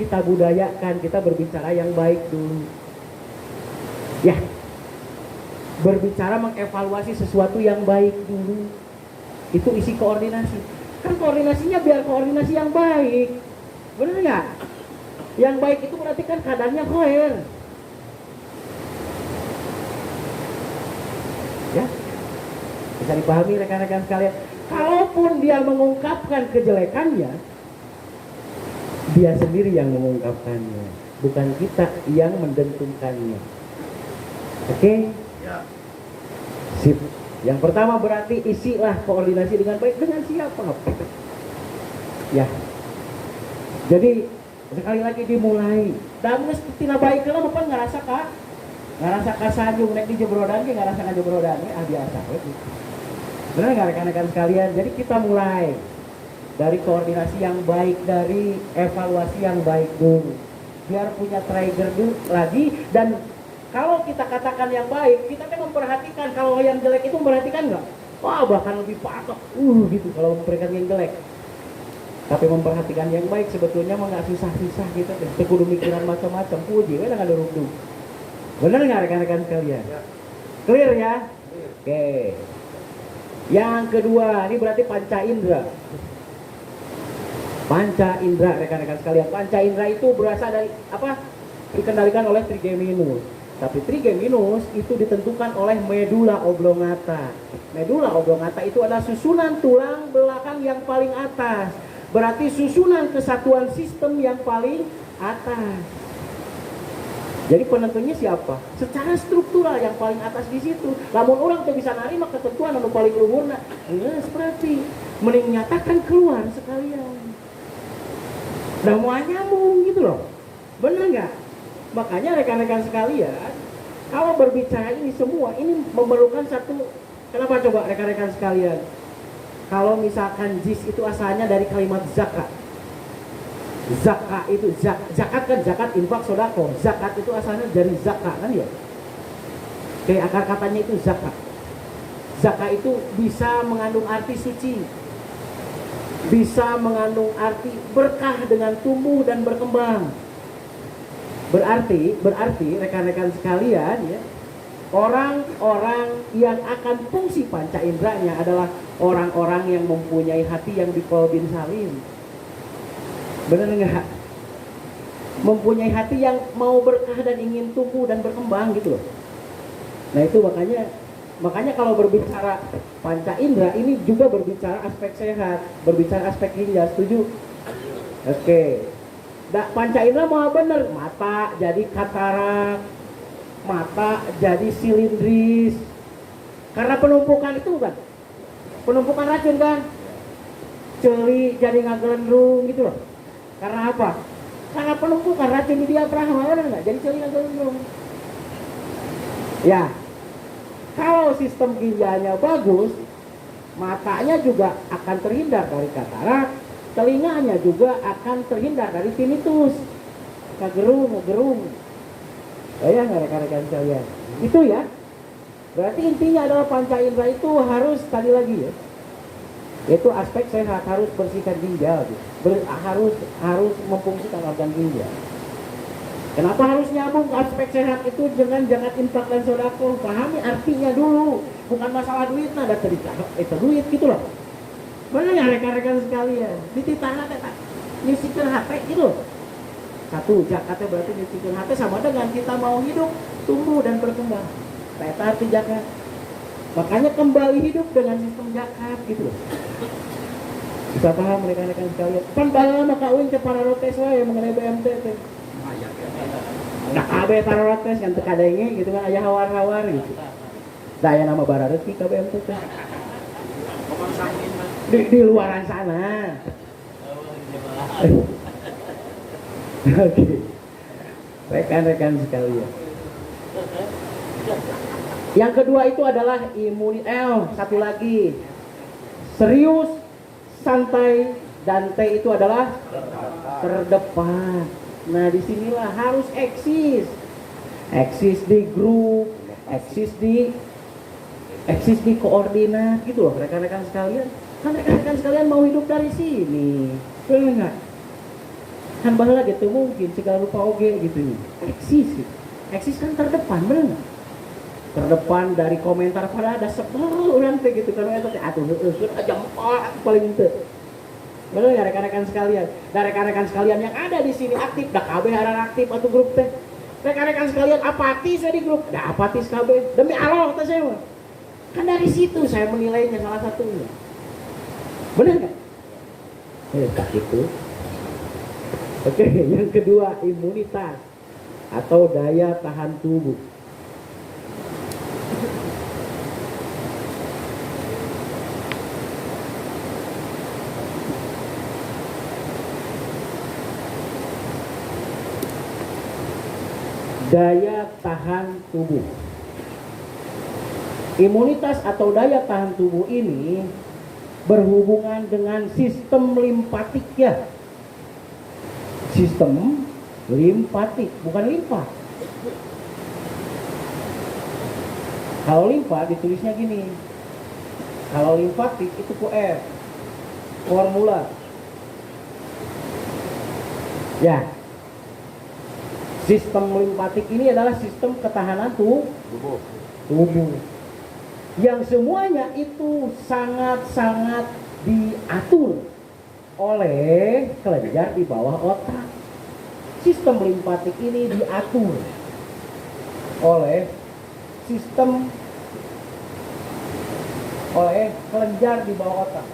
kita budayakan, kita berbicara yang baik dulu. Ya, berbicara mengevaluasi sesuatu yang baik dulu. Itu isi koordinasi. Kan koordinasinya biar koordinasi yang baik. Benar nggak? Yang baik itu berarti kan kadarnya khair. Ya, bisa dipahami rekan-rekan sekalian. Kalaupun dia mengungkapkan kejelekannya, dia sendiri yang mengungkapkannya, bukan kita yang mendentumkannya. Oke? Ya. Sip. Yang pertama berarti isilah koordinasi dengan baik dengan siapa? Ya. Jadi sekali lagi dimulai. Dan mesti tina baik kalau bapak ngerasa kak, ngerasa kasanjung naik di jebrodan, ngerasa ngajebrodan, biasa. Benar nggak rekan-rekan sekalian? Jadi kita mulai dari koordinasi yang baik, dari evaluasi yang baik dulu, biar punya trigger dulu lagi. Dan kalau kita katakan yang baik, kita kan memperhatikan. Kalau yang jelek itu memperhatikan nggak? Wah, bahkan lebih patok, gitu kalau memperhatikan yang jelek. Tapi memperhatikan yang baik sebetulnya mah nggak susah-susah gitu. Kita kudu mikiran macam-macam, puji, kan nggak ada rukdu. Benar nggak rekan-rekan sekalian? Clear ya? Oke. Yang kedua, ini berarti panca indera. Panca indera rekan-rekan sekalian. Panca indera itu berasal dari apa? Dikendalikan oleh trigeminus. Tapi trigeminus itu ditentukan oleh medula oblongata. Medula oblongata itu adalah susunan tulang belakang yang paling atas. Berarti susunan kesatuan sistem yang paling atas. Jadi penentunya siapa? Secara struktural yang paling atas di situ. Lamun orang tuh bisa narima ketentuan anu paling luhurna. Seperti mending nyatakan keluar sekalian. Nah mau nyambung gitu loh. Bener nggak? Makanya rekan-rekan sekalian, kalau berbicara ini semua, ini memerlukan satu. Kenapa coba rekan-rekan sekalian? Kalau misalkan jis itu asalnya dari kalimat zakat. Zakat itu zakat kan zakat infak sodako. Zakat itu asalnya dari zakat kan ya. Kayak akar katanya itu zakat. Zakat itu bisa mengandung arti suci, bisa mengandung arti berkah dengan tumbuh dan berkembang. Berarti rekan-rekan sekalian ya, orang-orang yang akan fungsi panca inderanya adalah orang-orang yang mempunyai hati yang dikolbin salim. Benar enggak? Mempunyai hati yang mau berkah dan ingin tumbuh dan berkembang gitu loh. Nah itu makanya kalau berbicara panca indera ini juga berbicara aspek sehat, berbicara aspek ginjal, setuju? Oke. Panca indera mau bener, mata jadi katarak, mata jadi silindris. Karena penumpukan itu bukan? Penumpukan racun kan? Celi jadi ngagelendrung gitu loh. Karena apa? Karena penumpukan racun di diafragma, benar nggak? Jadi celi ngagelendrung. Ya, kalau sistem ginjalnya bagus, matanya juga akan terhindar dari katarak, telinganya juga akan terhindar dari tinnitus, ngegerung. Ya nggak rekan-rekan sekalian? Itu ya. Berarti intinya adalah panca indera itu harus tadi lagi ya. Itu aspek sehat, harus bersihkan ginjal, harus memfungsikan organ ginjal. Kenapa harus nyambung aspek sehat itu dengan jangan infak dan sodako? Pahami artinya dulu, bukan masalah duit, ada itu duit gitu loh. Benar ya rekan-rekan sekalian? Dititana nyisikan HP gitu. Satu, zakatnya berarti nyisikan HP sama dengan kita mau hidup, tumbuh dan berkembang. Eta arti zakat. Makanya kembali hidup dengan sistem zakat gitu loh. Bisa paham rekan-rekan sekalian? Kan bala mah kawin ke para rotes wae mengenai BMT teh. Dah kabe taruh tes yang tekadenge gitu kan aya hawar-hawar gitu. Daya nama barareuti kabe teh. Di luaran sana. Oke. Rekan-rekan sekalian. Yang kedua itu adalah satu lagi. Serius, santai, dan T itu adalah terdepan. Nah, disinilah harus eksis. Eksis di grup, eksis di koordinat gitu loh rekan-rekan sekalian. Kan rekan-rekan sekalian mau hidup dari sini. Benar enggak? Kan baheula gitu mungkin segala lupa oge gitu. Eksis. Eksis kan terdepan, benar enggak? Terdepan dari komentar pada ada sebel urang teh gitu kan eta teh atuh heuh aja paling teu. Benar ya rekan-rekan sekalian. Dan rekan-rekan sekalian yang ada di sini aktif, dah kabeh arang aktif atau grup teh. Rekan-rekan sekalian apatis di grup, dah apatis kabeh. Demi Allah teh saya mah. Kan dari situ saya menilainya salah satunya. Benar nggak? Tak itu. Oke, yang kedua imunitas atau daya tahan tubuh. Daya tahan tubuh. Imunitas atau daya tahan tubuh ini berhubungan dengan sistem limpatik ya. Sistem limpatik, bukan limpa. Kalau limpa ditulisnya gini. Kalau limpatik itu ku F. Formula. Ya. Sistem limpatik ini adalah sistem ketahanan tubuh. Yang semuanya itu sangat-sangat diatur oleh kelenjar di bawah otak. Sistem limpatik ini diatur oleh kelenjar di bawah otak.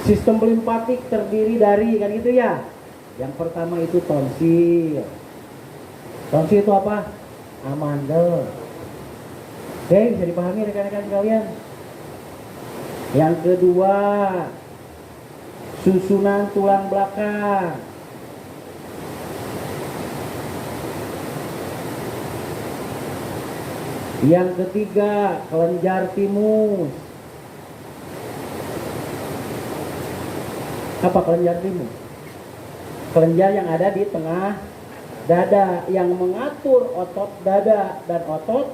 Sistem limpatik terdiri dari kan gitu ya. Yang pertama itu tonsil. Tonsil itu apa? Amandel. Oke, bisa dipahami rekan-rekan sekalian. Yang kedua, susunan tulang belakang. Yang ketiga, kelenjar timus. Apa kelenjar timus? Kelenjar yang ada di tengah dada yang mengatur otot dada dan otot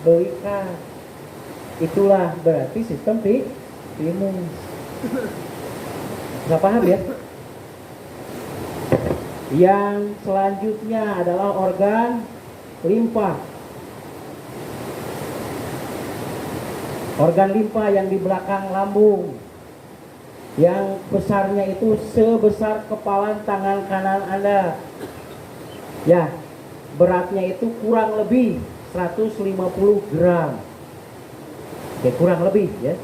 belikat. Itulah berarti sistem timus. Nggak paham ya? Yang selanjutnya adalah organ limpa. Organ limpa yang di belakang lambung. Yang besarnya itu sebesar kepalan tangan kanan Anda. Ya, beratnya itu kurang lebih 150 gram. Ya, kurang lebih ya.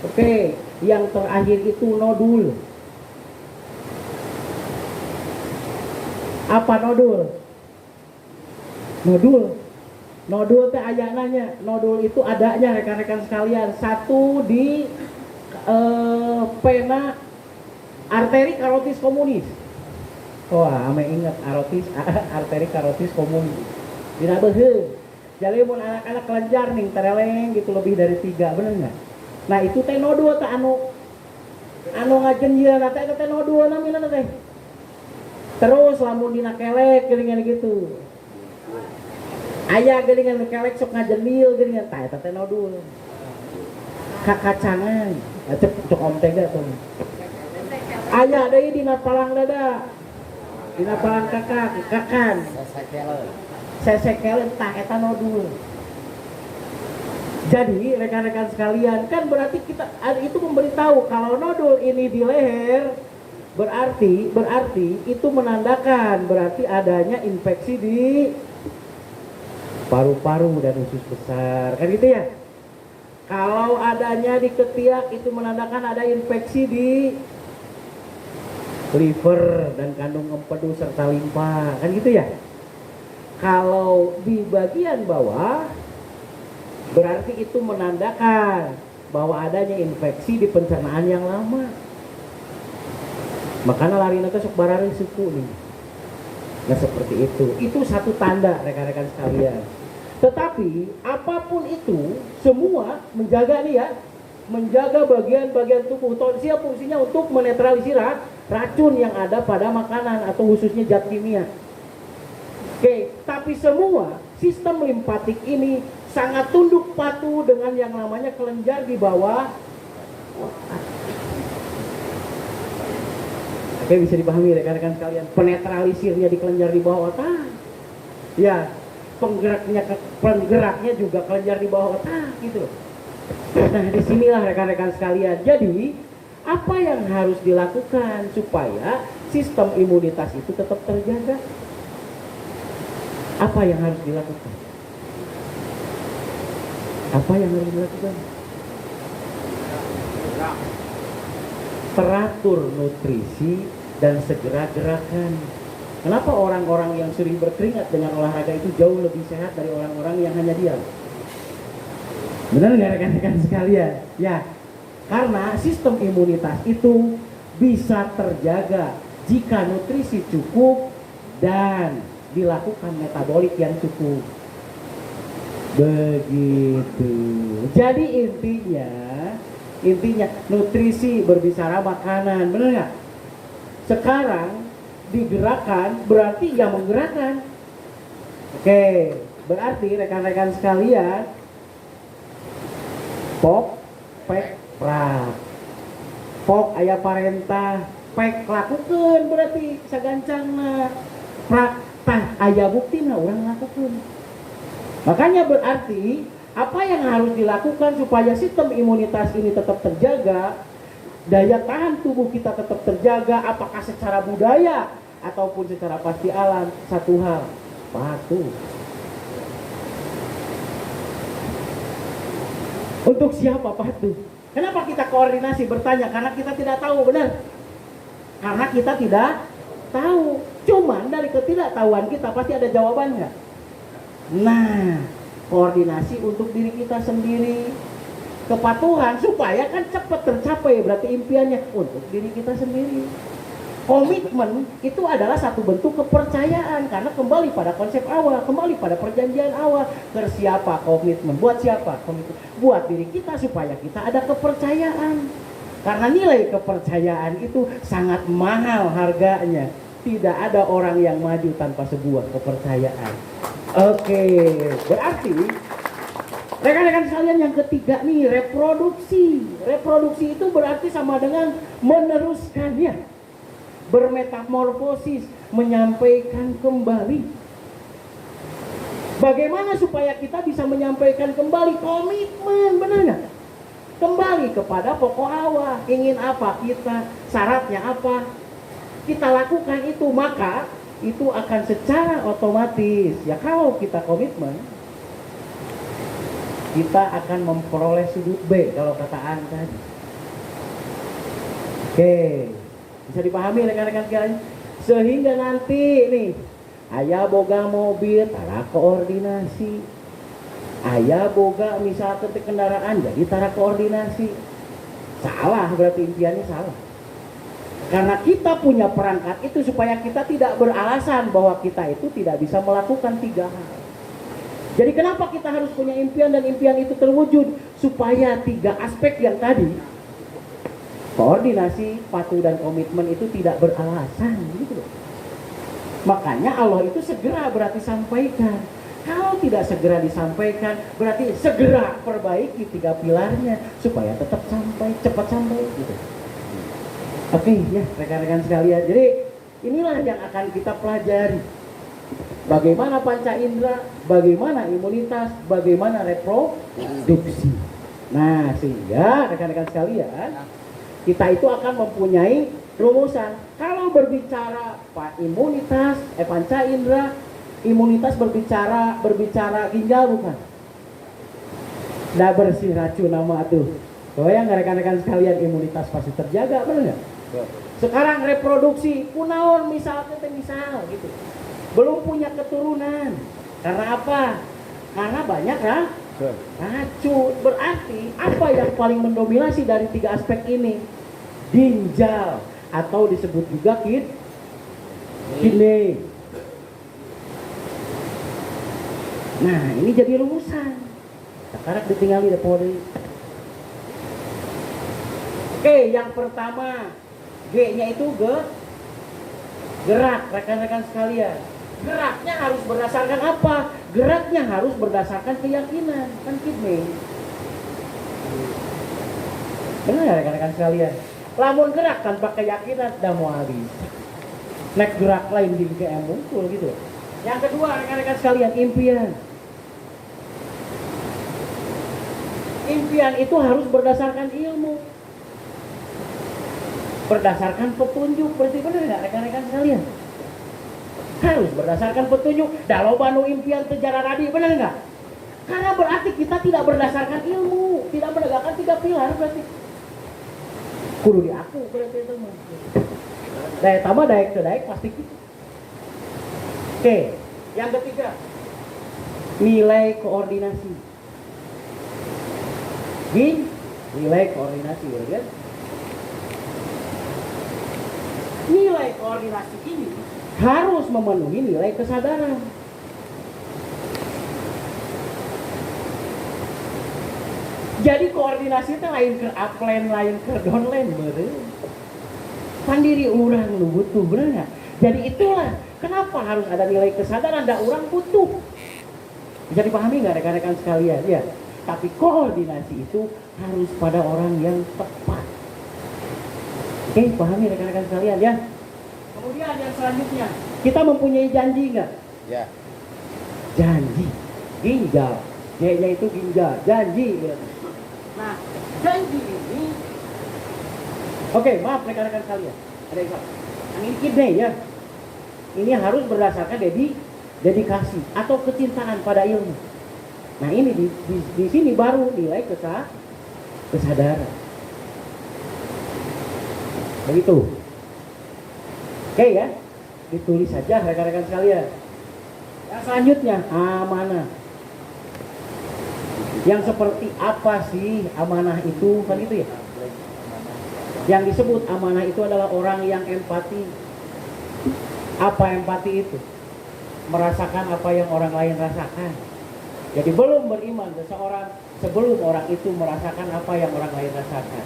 Oke, yang terakhir itu nodul. Apa nodul? Nodul teh ayananya. Nodul itu adanya rekan-rekan sekalian. Satu di pena arteri karotis komunis. Wah, ame ingat arteri karotis komunis. Dina beuheung. Jadi mun anak-anak kelenjar ning tereleng gitu lebih dari 3, bener nggak? Nah itu teh nodul teh anu ngajenjeun teh teh nodul namina teh. Terus lamun dina kelek geuningan gitu. Aya geuningan kelek sok ngajenil geuningan tah eta teh nodul. Kakacangan, cek om teh tuh. Aya deui dina palang dada. Dina palang kakan. Sesekele tah eta nodul. Jadi rekan-rekan sekalian, kan berarti kita itu memberitahu kalau nodul ini di leher berarti itu menandakan berarti adanya infeksi di paru-paru dan usus besar. Kan gitu ya? Kalau adanya di ketiak itu menandakan ada infeksi di liver dan kandung empedu serta limpa, kan gitu ya. Kalau di bagian bawah berarti itu menandakan bahwa adanya infeksi di pencernaan yang lama. Makanya larina itu sok barari suku nih. Nah seperti itu. Itu satu tanda rekan-rekan sekalian. Tetapi apapun itu semua menjaga nih ya, menjaga bagian-bagian tubuh. Tonsil fungsinya untuk menetralisir racun yang ada pada makanan atau khususnya zat kimia. Oke, tapi semua sistem limfatik ini sangat tunduk patuh dengan yang namanya kelenjar di bawah otak. Oke, bisa dipahami rekan-rekan sekalian. Penetralisirnya di kelenjar di bawah otak. Ya, penggeraknya juga kelenjar di bawah otak gitu. Nah, disinilah rekan-rekan sekalian. Jadi, apa yang harus dilakukan supaya sistem imunitas itu tetap terjaga? Apa yang harus dilakukan? Apa yang harus dilakukan? Teratur nutrisi dan segera gerakan. Kenapa orang-orang yang sering berkeringat dengan olahraga itu jauh lebih sehat dari orang-orang yang hanya diam? Benar nggak rekan-rekan sekalian? Ya, karena sistem imunitas itu bisa terjaga jika nutrisi cukup dan dilakukan metabolik yang cukup. Begitu. Jadi intinya nutrisi berbicara makanan, benar nggak? Sekarang digerakkan berarti yang menggerakkan. Oke, berarti rekan-rekan sekalian, pok, pek, prak. Pok aya parentah, pek lakukan berarti sagancangna. Prak tah aya buktina urang lakukan. Makanya berarti apa yang harus dilakukan supaya sistem imunitas ini tetap terjaga, daya tahan tubuh kita tetap terjaga, apakah secara budaya ataupun secara pasti alam? Satu hal, patuh. Untuk siapa patuh? Kenapa kita koordinasi bertanya? Karena kita tidak tahu, benar? Karena kita tidak tahu. Cuman dari ketidaktahuan kita pasti ada jawabannya. Nah, koordinasi untuk diri kita sendiri, kepatuhan supaya kan cepat tercapai, berarti impiannya untuk diri kita sendiri. Komitmen itu adalah satu bentuk kepercayaan, karena kembali pada konsep awal, kembali pada perjanjian awal. Siapa komitmen? Buat siapa komitmen? Buat diri kita supaya kita ada kepercayaan. Karena nilai kepercayaan itu sangat mahal harganya. Tidak ada orang yang maju tanpa sebuah kepercayaan. Oke, berarti rekan-rekan sekalian yang ketiga nih, reproduksi. Reproduksi itu berarti sama dengan meneruskannya, bermetamorfosis, menyampaikan kembali. Bagaimana supaya kita bisa menyampaikan kembali? Komitmen, benar nggak? Kembali kepada pokok awal, ingin apa kita, syaratnya apa, kita lakukan itu, maka itu akan secara otomatis, ya kalau kita komitmen, kita akan memperoleh sudut B kalau kata An tadi. Oke, bisa dipahami rekan-rekan sekalian? Sehingga nanti nih, aya boga mobil, tara koordinasi. Aya boga misalkan kendaraan, jadi tara koordinasi. Salah, berarti impiannya salah. Karena kita punya perangkat itu supaya kita tidak beralasan bahwa kita itu tidak bisa melakukan tiga hal. Jadi kenapa kita harus punya impian dan impian itu terwujud? Supaya tiga aspek yang tadi, koordinasi, patuh, dan komitmen itu tidak beralasan gitu. Makanya Allah itu segera berarti sampaikan. Kalau tidak segera disampaikan, berarti segera perbaiki tiga pilarnya supaya tetap sampai, cepat sampai gitu. Oke, ya rekan-rekan sekalian. Jadi inilah yang akan kita pelajari. Bagaimana panca indera, bagaimana imunitas, bagaimana reproduksi. Nah, sehingga rekan-rekan sekalian, kita itu akan mempunyai rumusan. Kalau berbicara imunitas, panca indera, imunitas berbicara ginjal bukan? Nggak bersih racun nama tuh. Goyang rekan-rekan sekalian, imunitas pasti terjaga, benar nggak? Sekarang reproduksi, kunaon misalnya misal gitu. Belum punya keturunan. Karena apa? Karena banyak racun. Berarti apa yang paling mendominasi dari 3 aspek ini? Ginjal atau disebut juga kidney. Nah, ini jadi rumusan. Sekarang ditinggali deh Polri. Oke, yang pertama G-nya itu gerak, rekan-rekan sekalian. Geraknya harus berdasarkan apa? Geraknya harus berdasarkan keyakinan, kan kidney. Benar ya rekan-rekan sekalian? Lamun gerak tanpa keyakinan, dah mau habis. Nek gerak lain di GM muncul gitu. Yang kedua rekan-rekan sekalian, impian. Impian itu harus berdasarkan ilmu, berdasarkan petunjuk. Berarti benar nggak rekan-rekan sekalian? Harus berdasarkan petunjuk. Dalau banu impian sejarah radi, benar nggak? Karena berarti kita tidak berdasarkan ilmu, tidak menegakkan 3 pilar berarti. Kudu di aku berarti itu mah. Daya tambah daya kedaik pasti gitu. Oke, yang ketiga nilai koordinasi. Nilai koordinasi, ya. Nilai koordinasi ini harus memenuhi nilai kesadaran. Jadi koordinasi itu lain ke upline, lain ke downline, bener. Pandiri orang lu butuh, bener nggak? Jadi itulah kenapa harus ada nilai kesadaran, ada orang butuh. Bisa dipahami nggak rekan-rekan sekalian? Ya. Tapi koordinasi itu harus pada orang yang tepat. Oke, pahami rekan-rekan sekalian ya. Kemudian yang selanjutnya, kita mempunyai janji nggak? Ya. Janji, ginjal, J-nya itu ginjal, janji. Nah, janji ini, oke, maaf rekan-rekan sekalian, ada yang salah. Ini kidney ya. Ini harus berdasarkan dedikasi atau kecintaan pada ilmu. Nah ini di sini baru nilai kesadaran. Begitu. Oke ya, ditulis saja rekan-rekan sekalian. Yang selanjutnya amanah. Yang seperti apa sih amanah itu? Kan itu ya. Yang disebut amanah itu adalah orang yang empati. Apa empati itu? Merasakan apa yang orang lain rasakan. Jadi belum beriman seseorang sebelum orang itu merasakan apa yang orang lain rasakan.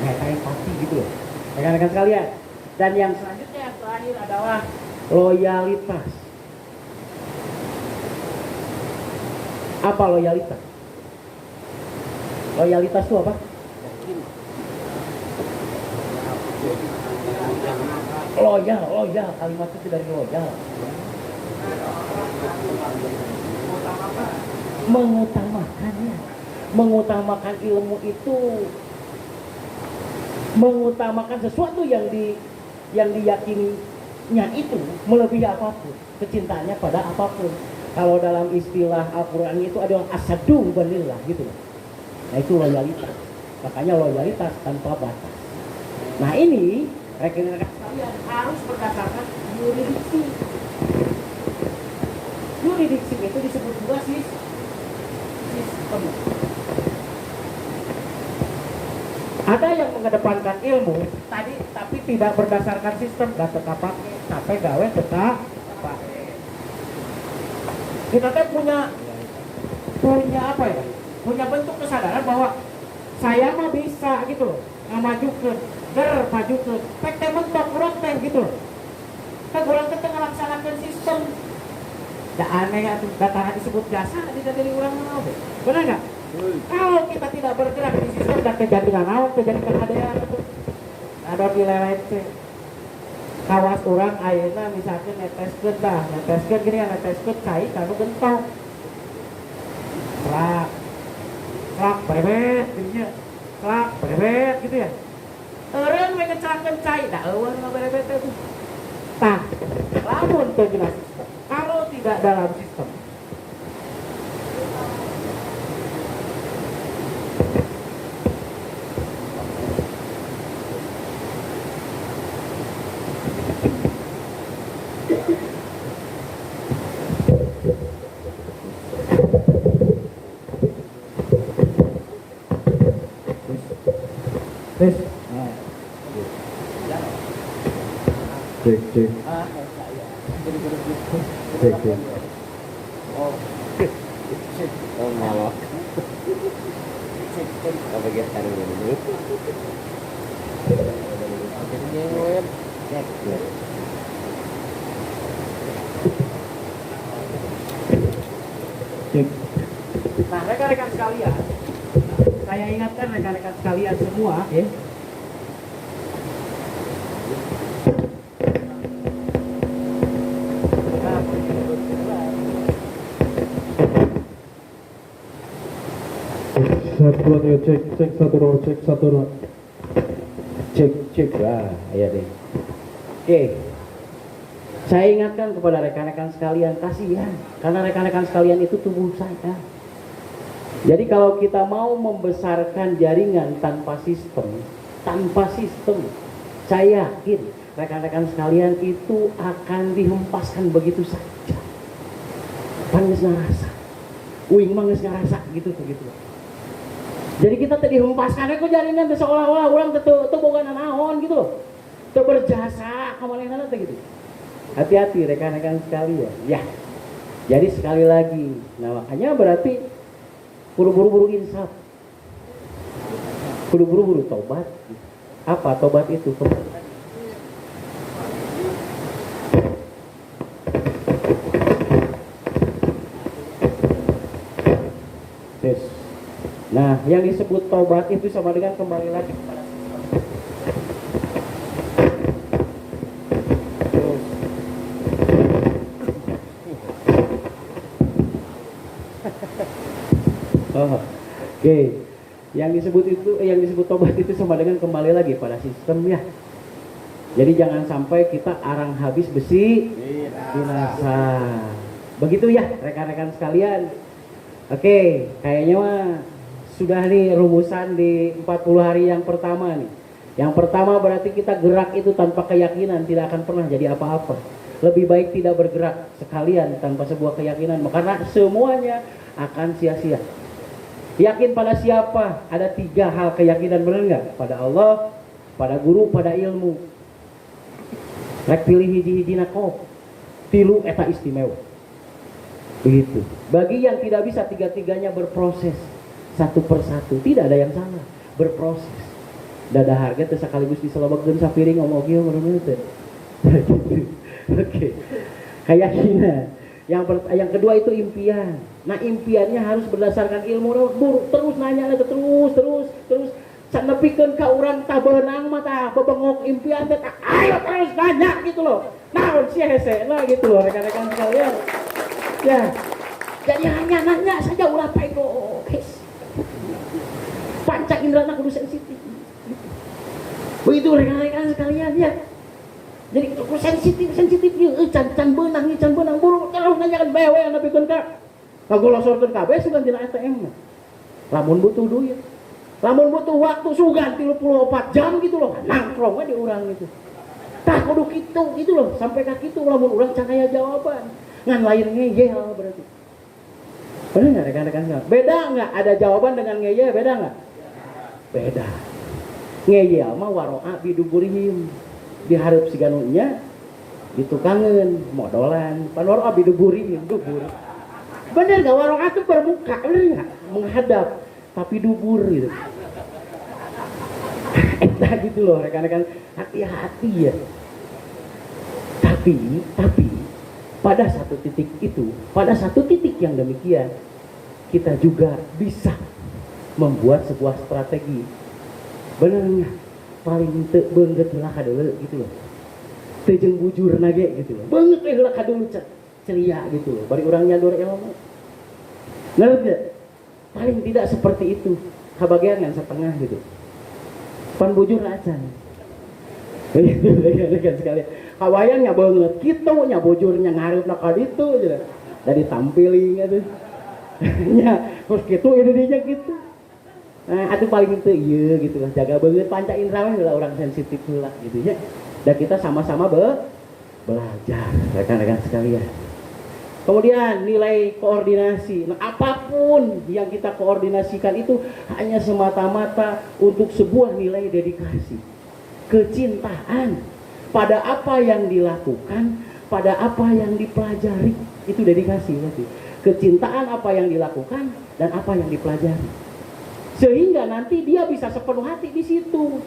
Nah, empati gitu ya. Rekan-rekan sekalian. Dan yang selanjutnya yang terakhir adalah loyalitas. Apa loyalitas? Loyalitas itu apa? Loyal, kalimat itu dari loyal. Mengutamakan ilmu itu, mengutamakan sesuatu yang diyakininya itu melebihi apapun, kecintaannya pada apapun. Kalau dalam istilah Al-Quran itu adalah asadu banillah gitu. Nah itu loyalitas. Makanya loyalitas tanpa batas. Nah ini rekan-rekan sekalian harus berdasarkan yuridiksi. Yuridiksi itu disebut juga sistem. Ada yang mengedepankan ilmu tadi tapi tidak berdasarkan sistem, gak tetap pakai, sampai gawe tetap pakai. Kita punya apa ya? Punya bentuk kesadaran bahwa saya mah bisa gitu loh, maju ke maju ke pek mentok kurang teh gitu loh. Kan orang kita ngelaksanakan sistem. Gak aneh ya, data disebut jasa tidak dari orang mau. Benar nggak? Kalau kita tidak bergerak di sistem dan kejantingan awak, kejantingan ada di lelece. Kawas orang ayeuna misalnya neteskeun dah, neteskeun gini ya, neteskeun cai kanu gentong. Klak brebet gitunya. Klak brebet gitu ya. Eureun we ngecalakeun cai, da eueuh nu brebet itu. Tah, lamun teu jelas sistem. Kalau tidak dalam sistem, Tes. Cek cek. Cek cek. Oh ngelok. Apa kita taruh dulu? Nah, rekan-rekan sekalian, saya ingatkan rekan-rekan sekalian semua, ya. Satu ya cek satu Cek lah, ya deh. Oke. Saya ingatkan kepada rekan-rekan sekalian, kasihan karena rekan-rekan sekalian itu tubuh saya. Jadi kalau kita mau membesarkan jaringan tanpa sistem, saya yakin rekan-rekan sekalian itu akan dihempaskan begitu saja. Panas ngerasa, uing manges ngerasa gitu begitu. Jadi kita tadi hempaskan aku jaringan seolah-olah orang tuh bukan naon gitu loh, tuh berjasa kemana-mana gitu. Hati-hati rekan-rekan sekalian, ya. Jadi sekali lagi, nah makanya berarti buru-buru insaf, buru-buru tobat. Apa tobat itu? Yes. Nah, yang disebut tobat itu sama dengan kembali lagi kepada Oke. Yang disebut tobat itu sama dengan kembali lagi pada sistem ya. Jadi jangan sampai kita arang habis besi binasa. Begitu ya rekan-rekan sekalian. Oke, kayaknya mah sudah nih rumusan di 40 hari yang pertama nih. Yang pertama berarti kita gerak itu tanpa keyakinan tidak akan pernah jadi apa-apa. Lebih baik tidak bergerak sekalian tanpa sebuah keyakinan, karena semuanya akan sia-sia. Yakin pada siapa? Ada 3 hal keyakinan, benar nggak? Pada Allah, pada guru, pada ilmu. Rek pilih hiji-hiji nakop, tilu eta istimewa. Begitu. Bagi yang tidak bisa 3-tiganya berproses satu persatu, tidak ada yang salah, berproses. Dada harga teu sekaligus diselobokkeun sapiring ngomong kieu ngono teh. Oke. Keyakinan. Yang kedua itu impian. Nah, impiannya harus berdasarkan ilmu. Terus nanya terus sanepikeun ka urang tah beunang mah tah bebengok impian teh ayo terus nanya gitu loh. Naon sih hese nah gitu loh rekan-rekan sekalian. Ya. Jadi hanya nanya saja ulah pego. Panca indrana kudu sensitif. Begitu rekan-rekan sekalian ya. Jadi sensitif ieu can beunang buru terus nanyakeun bae we nepikeun ka ngagolosorkeun kabeh sugan tina ATM mah. Lamun butuh duit, lamun butuh waktu sugan 34 jam gitu loh, nangkrong we di urang gitu. Tah kudu gitu loh, sampai ka kitu lamun urang can aya jawaban. Ngan lain ngeyel berarti. Benar nggak rekan-rekan? Beda nggak ada jawaban dengan ngeyel? Beda nggak? Beda. Ngeyel mah waro'a biduburihim, diharap siganunya ditukangen modolan pan waro'a biduburihim dubur. Bener nggak? Waro'a itu bermuka, bener nggak? Menghadap tapi dubur gitu. Entah gitu loh rekan-rekan, hati-hati ya. Tapi pada satu titik yang demikian kita juga bisa membuat sebuah strategi. Bener nggak? Paling teu beungeut heula kadeuleu gitu loh. Teu jeung bujur nage gitu loh. Beungeut we heula kadeuleu celia gitu loh. Bari urang nyadur ilmu. Ngerti gak? Paling tidak seperti itu. Kabagian yang setengah gitu. Pan bujur acan. Rekan sekali. Kawayangnya banget kitu nya bujurnya ngareupna ka ditu aja. Dari tampiling atuh. Nya terus kitu didinya gitu. Nah, atuh paling itu iya gitu lah, jaga banget panca indra lah orang sensitif lah gitu ya. Dan kita sama-sama belajar rekan-rekan sekalian. Kemudian nilai koordinasi. Nah, apapun yang kita koordinasikan itu hanya semata-mata untuk sebuah nilai dedikasi, kecintaan pada apa yang dilakukan, pada apa yang dipelajari. Itu dedikasi berarti. Kecintaan apa yang dilakukan dan apa yang dipelajari. Sehingga nanti dia bisa sepenuh hati di situ.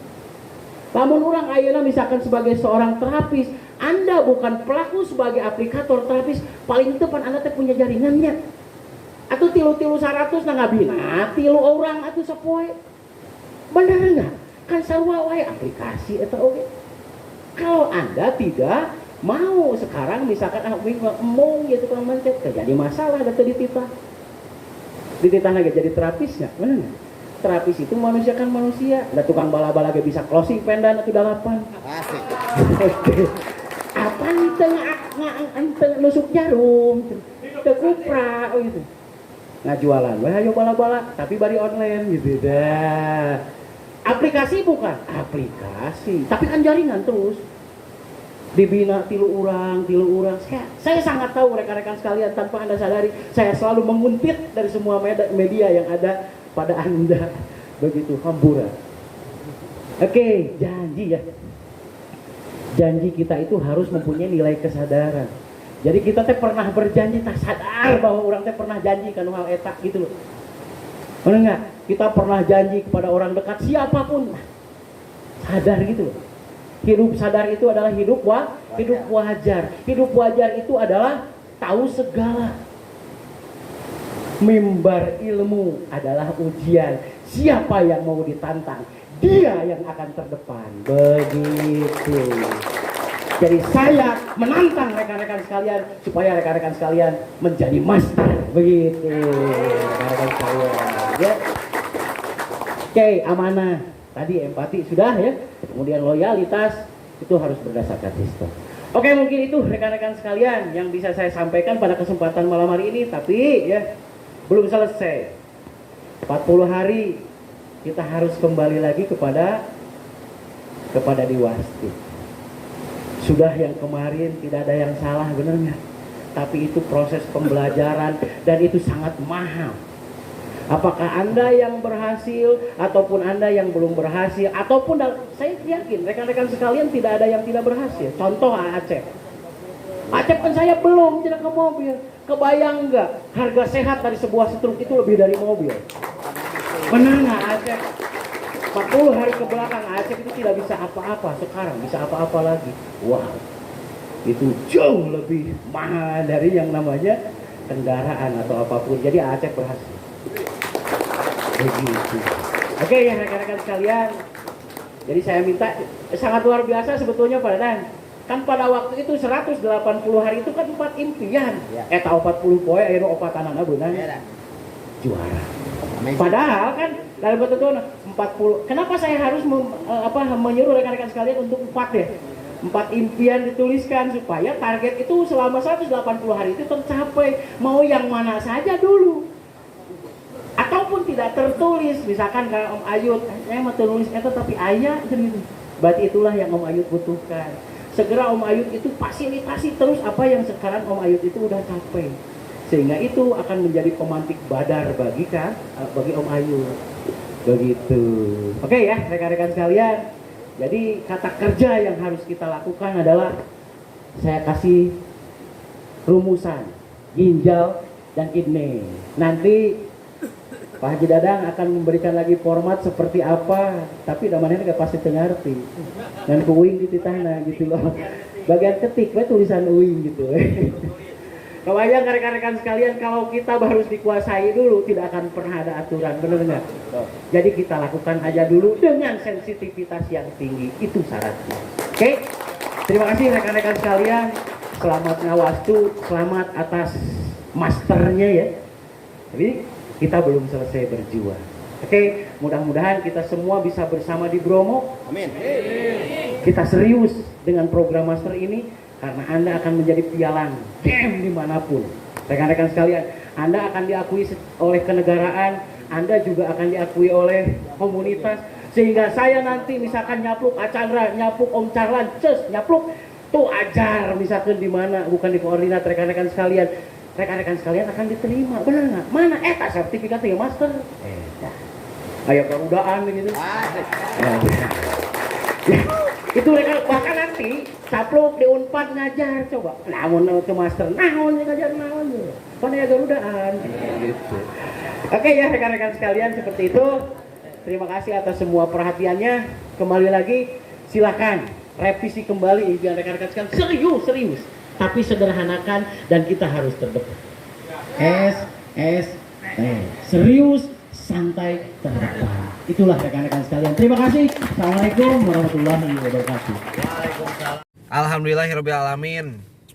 Namun orang ayeuna misalkan sebagai seorang terapis, Anda bukan pelaku sebagai aplikator terapis, paling depan Anda punya jaringannya. Atau tilu-tilu 100 na ngabina, tilu orang atau sepoe. Benar enggak? Kan sarua wae aplikasi atau oke. Kalau Anda tidak mau sekarang misalkan emong gitu kan mencet, terjadi masalah ada dititah. Dititah lagi jadi terapisnya, benar enggak? Terapis itu manusia kan manusia. Ada tukang bala-bala gak bisa closing pendan atau dalapan. Asik. Apa nih tengah nusuk jarum, tekupra, oh gitu. Ngajualan, wah ayo bala-bala, tapi bari online gitu dah. Aplikasi bukan? Aplikasi, tapi kan jaringan terus. Dibina tilu orang. Saya sangat tahu rekan-rekan sekalian, tanpa Anda sadari, saya selalu menguntit dari semua media yang ada pada Anda, begitu hamburan. Oke, janji ya. Janji kita itu harus mempunyai nilai kesadaran. Jadi kita teh pernah berjanji, tak sadar bahwa orang teh pernah janji kan hal eta gitu loh. Benar enggak? Kita pernah janji kepada orang dekat siapapun, sadar gitu loh. Hidup sadar itu adalah hidup wajar. Hidup wajar itu adalah tahu segala. Mimbar ilmu adalah ujian. Siapa yang mau ditantang, dia yang akan terdepan. Begitu. Jadi saya menantang rekan-rekan sekalian supaya rekan-rekan sekalian menjadi master. Begitu. Rekan-rekan sekalian. Ya. Oke, amanah. Tadi empati sudah ya. Kemudian loyalitas itu harus berdasarkan sistem. Oke, mungkin itu rekan-rekan sekalian yang bisa saya sampaikan pada kesempatan malam hari ini. Tapi ya, belum selesai. 40 hari kita harus kembali lagi kepada Diwasti. Sudah yang kemarin tidak ada yang salah, benar nggak? Tapi itu proses pembelajaran dan itu sangat mahal. Apakah Anda yang berhasil ataupun Anda yang belum berhasil, ataupun saya yakin rekan-rekan sekalian tidak ada yang tidak berhasil. Contoh Acep kan saya belum tidak ke mobil. Kebayang nggak harga sehat dari sebuah stroke itu lebih dari mobil? Benar nggak Acep? 40 hari ke belakang Acep itu tidak bisa apa-apa, sekarang bisa apa-apa lagi. Wow, itu jauh lebih mahal dari yang namanya kendaraan atau apapun. Jadi Acep berhasil. Begitu. Oke ya rekan-rekan sekalian. Jadi saya minta sangat luar biasa sebetulnya Pak Dadan. Kan pada waktu itu 180 hari itu kan 4 impian. Eta 40 poe aya nu opatanana beunang. Juara. Padahal kan dalam betul 40. Kenapa saya harus menyuruh rekan-rekan sekalian untuk 4 ya? 4 impian dituliskan supaya target itu selama 180 hari itu tercapai. Mau yang mana saja dulu. Ataupun tidak tertulis, misalkan kayak Om Ayut, saya mau tulis itu tapi ayah gitu. Berarti itulah yang Om Ayut butuhkan. Segera Om Ayut itu fasilitasi terus apa yang sekarang Om Ayut itu udah capai. Sehingga itu akan menjadi pemantik badar bagi Om Ayut. Begitu. Oke ya rekan-rekan sekalian. Jadi kata kerja yang harus kita lakukan adalah saya kasih rumusan ginjal dan kidney. Nanti Pak Haji Dadang akan memberikan lagi format seperti apa, tapi namanya nggak pasti ngerti. Dan ke uing di titahna gitu loh. Bagian ketik, tulisan uing gitu. Kebayang rekan-rekan sekalian kalau kita harus dikuasai dulu tidak akan pernah ada aturan, benar nggak? Jadi kita lakukan aja dulu dengan sensitivitas yang tinggi, itu syaratnya. Oke, terima kasih rekan-rekan sekalian. Selamat ngawastu, selamat atas masternya ya. Jadi kita belum selesai berjuang. Oke, mudah-mudahan kita semua bisa bersama di Bromo. Amin. Kita serius dengan program master ini karena Anda akan menjadi pialang game dimanapun. Rekan-rekan sekalian, Anda akan diakui oleh kenegaraan, Anda juga akan diakui oleh komunitas. Sehingga saya nanti misalkan nyapluk Acandra, nyapluk Om Carlan, nyapluk tuh ajar misalkan di mana, bukan di koordinat rekan-rekan sekalian. rekan-rekan sekalian akan diterima. Bener nggak? Mana eta sertifikatnya master? Ayo kerudaan gitu. Itu rekan, bahkan nanti caplok di Unpad ngajar coba. Namun ke master, naon ngajar naon. Kan ya kerudaan. Gitu. Oke ya rekan-rekan sekalian, seperti itu. Terima kasih atas semua perhatiannya. Kembali lagi, silakan revisi kembali impian rekan-rekan sekalian. Serius. Tapi sederhanakan dan kita harus terdepan. Serius, santai, terdepan. Itulah rekan-rekan sekalian. Terima kasih. Assalamualaikum warahmatullahi wabarakatuh. Alhamdulillahirabbil alamin.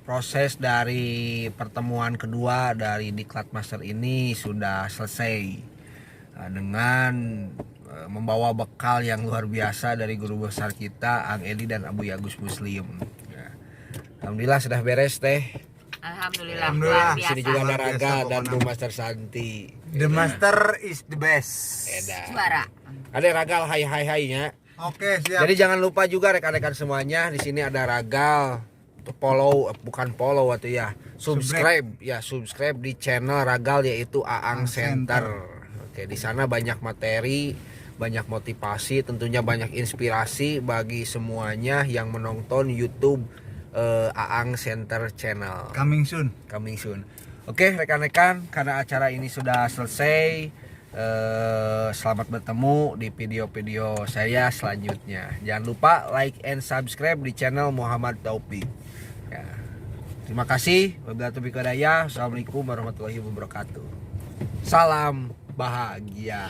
Proses dari pertemuan kedua dari Diklat Master ini sudah selesai dengan membawa bekal yang luar biasa dari guru besar kita Ang Edi dan Abu Yagus Muslim. Alhamdulillah sudah beres teh. Alhamdulillah. Alhamdulillah. Luar Di sini biasa. juga ada Raga dan Bu Master Santi. The master is the best. Juara. Ada Ragal hai-hai-nya. Oke, siap. Jadi jangan lupa juga rekan-rekan semuanya, di sini ada Ragal. Follow, bukan follow atau ya, subscribe di channel Ragal yaitu Aang Center. Oke, di sana banyak materi, banyak motivasi, tentunya banyak inspirasi bagi semuanya yang menonton YouTube Aang Center Channel. Coming soon. Oke rekan-rekan, karena acara ini sudah selesai, selamat bertemu di video-video saya selanjutnya. Jangan lupa like and subscribe di channel Muhammad Taufik. Ya. Terima kasih. Wabillahi taufiq wal hidayah. Assalamualaikum warahmatullahi wabarakatuh. Salam bahagia.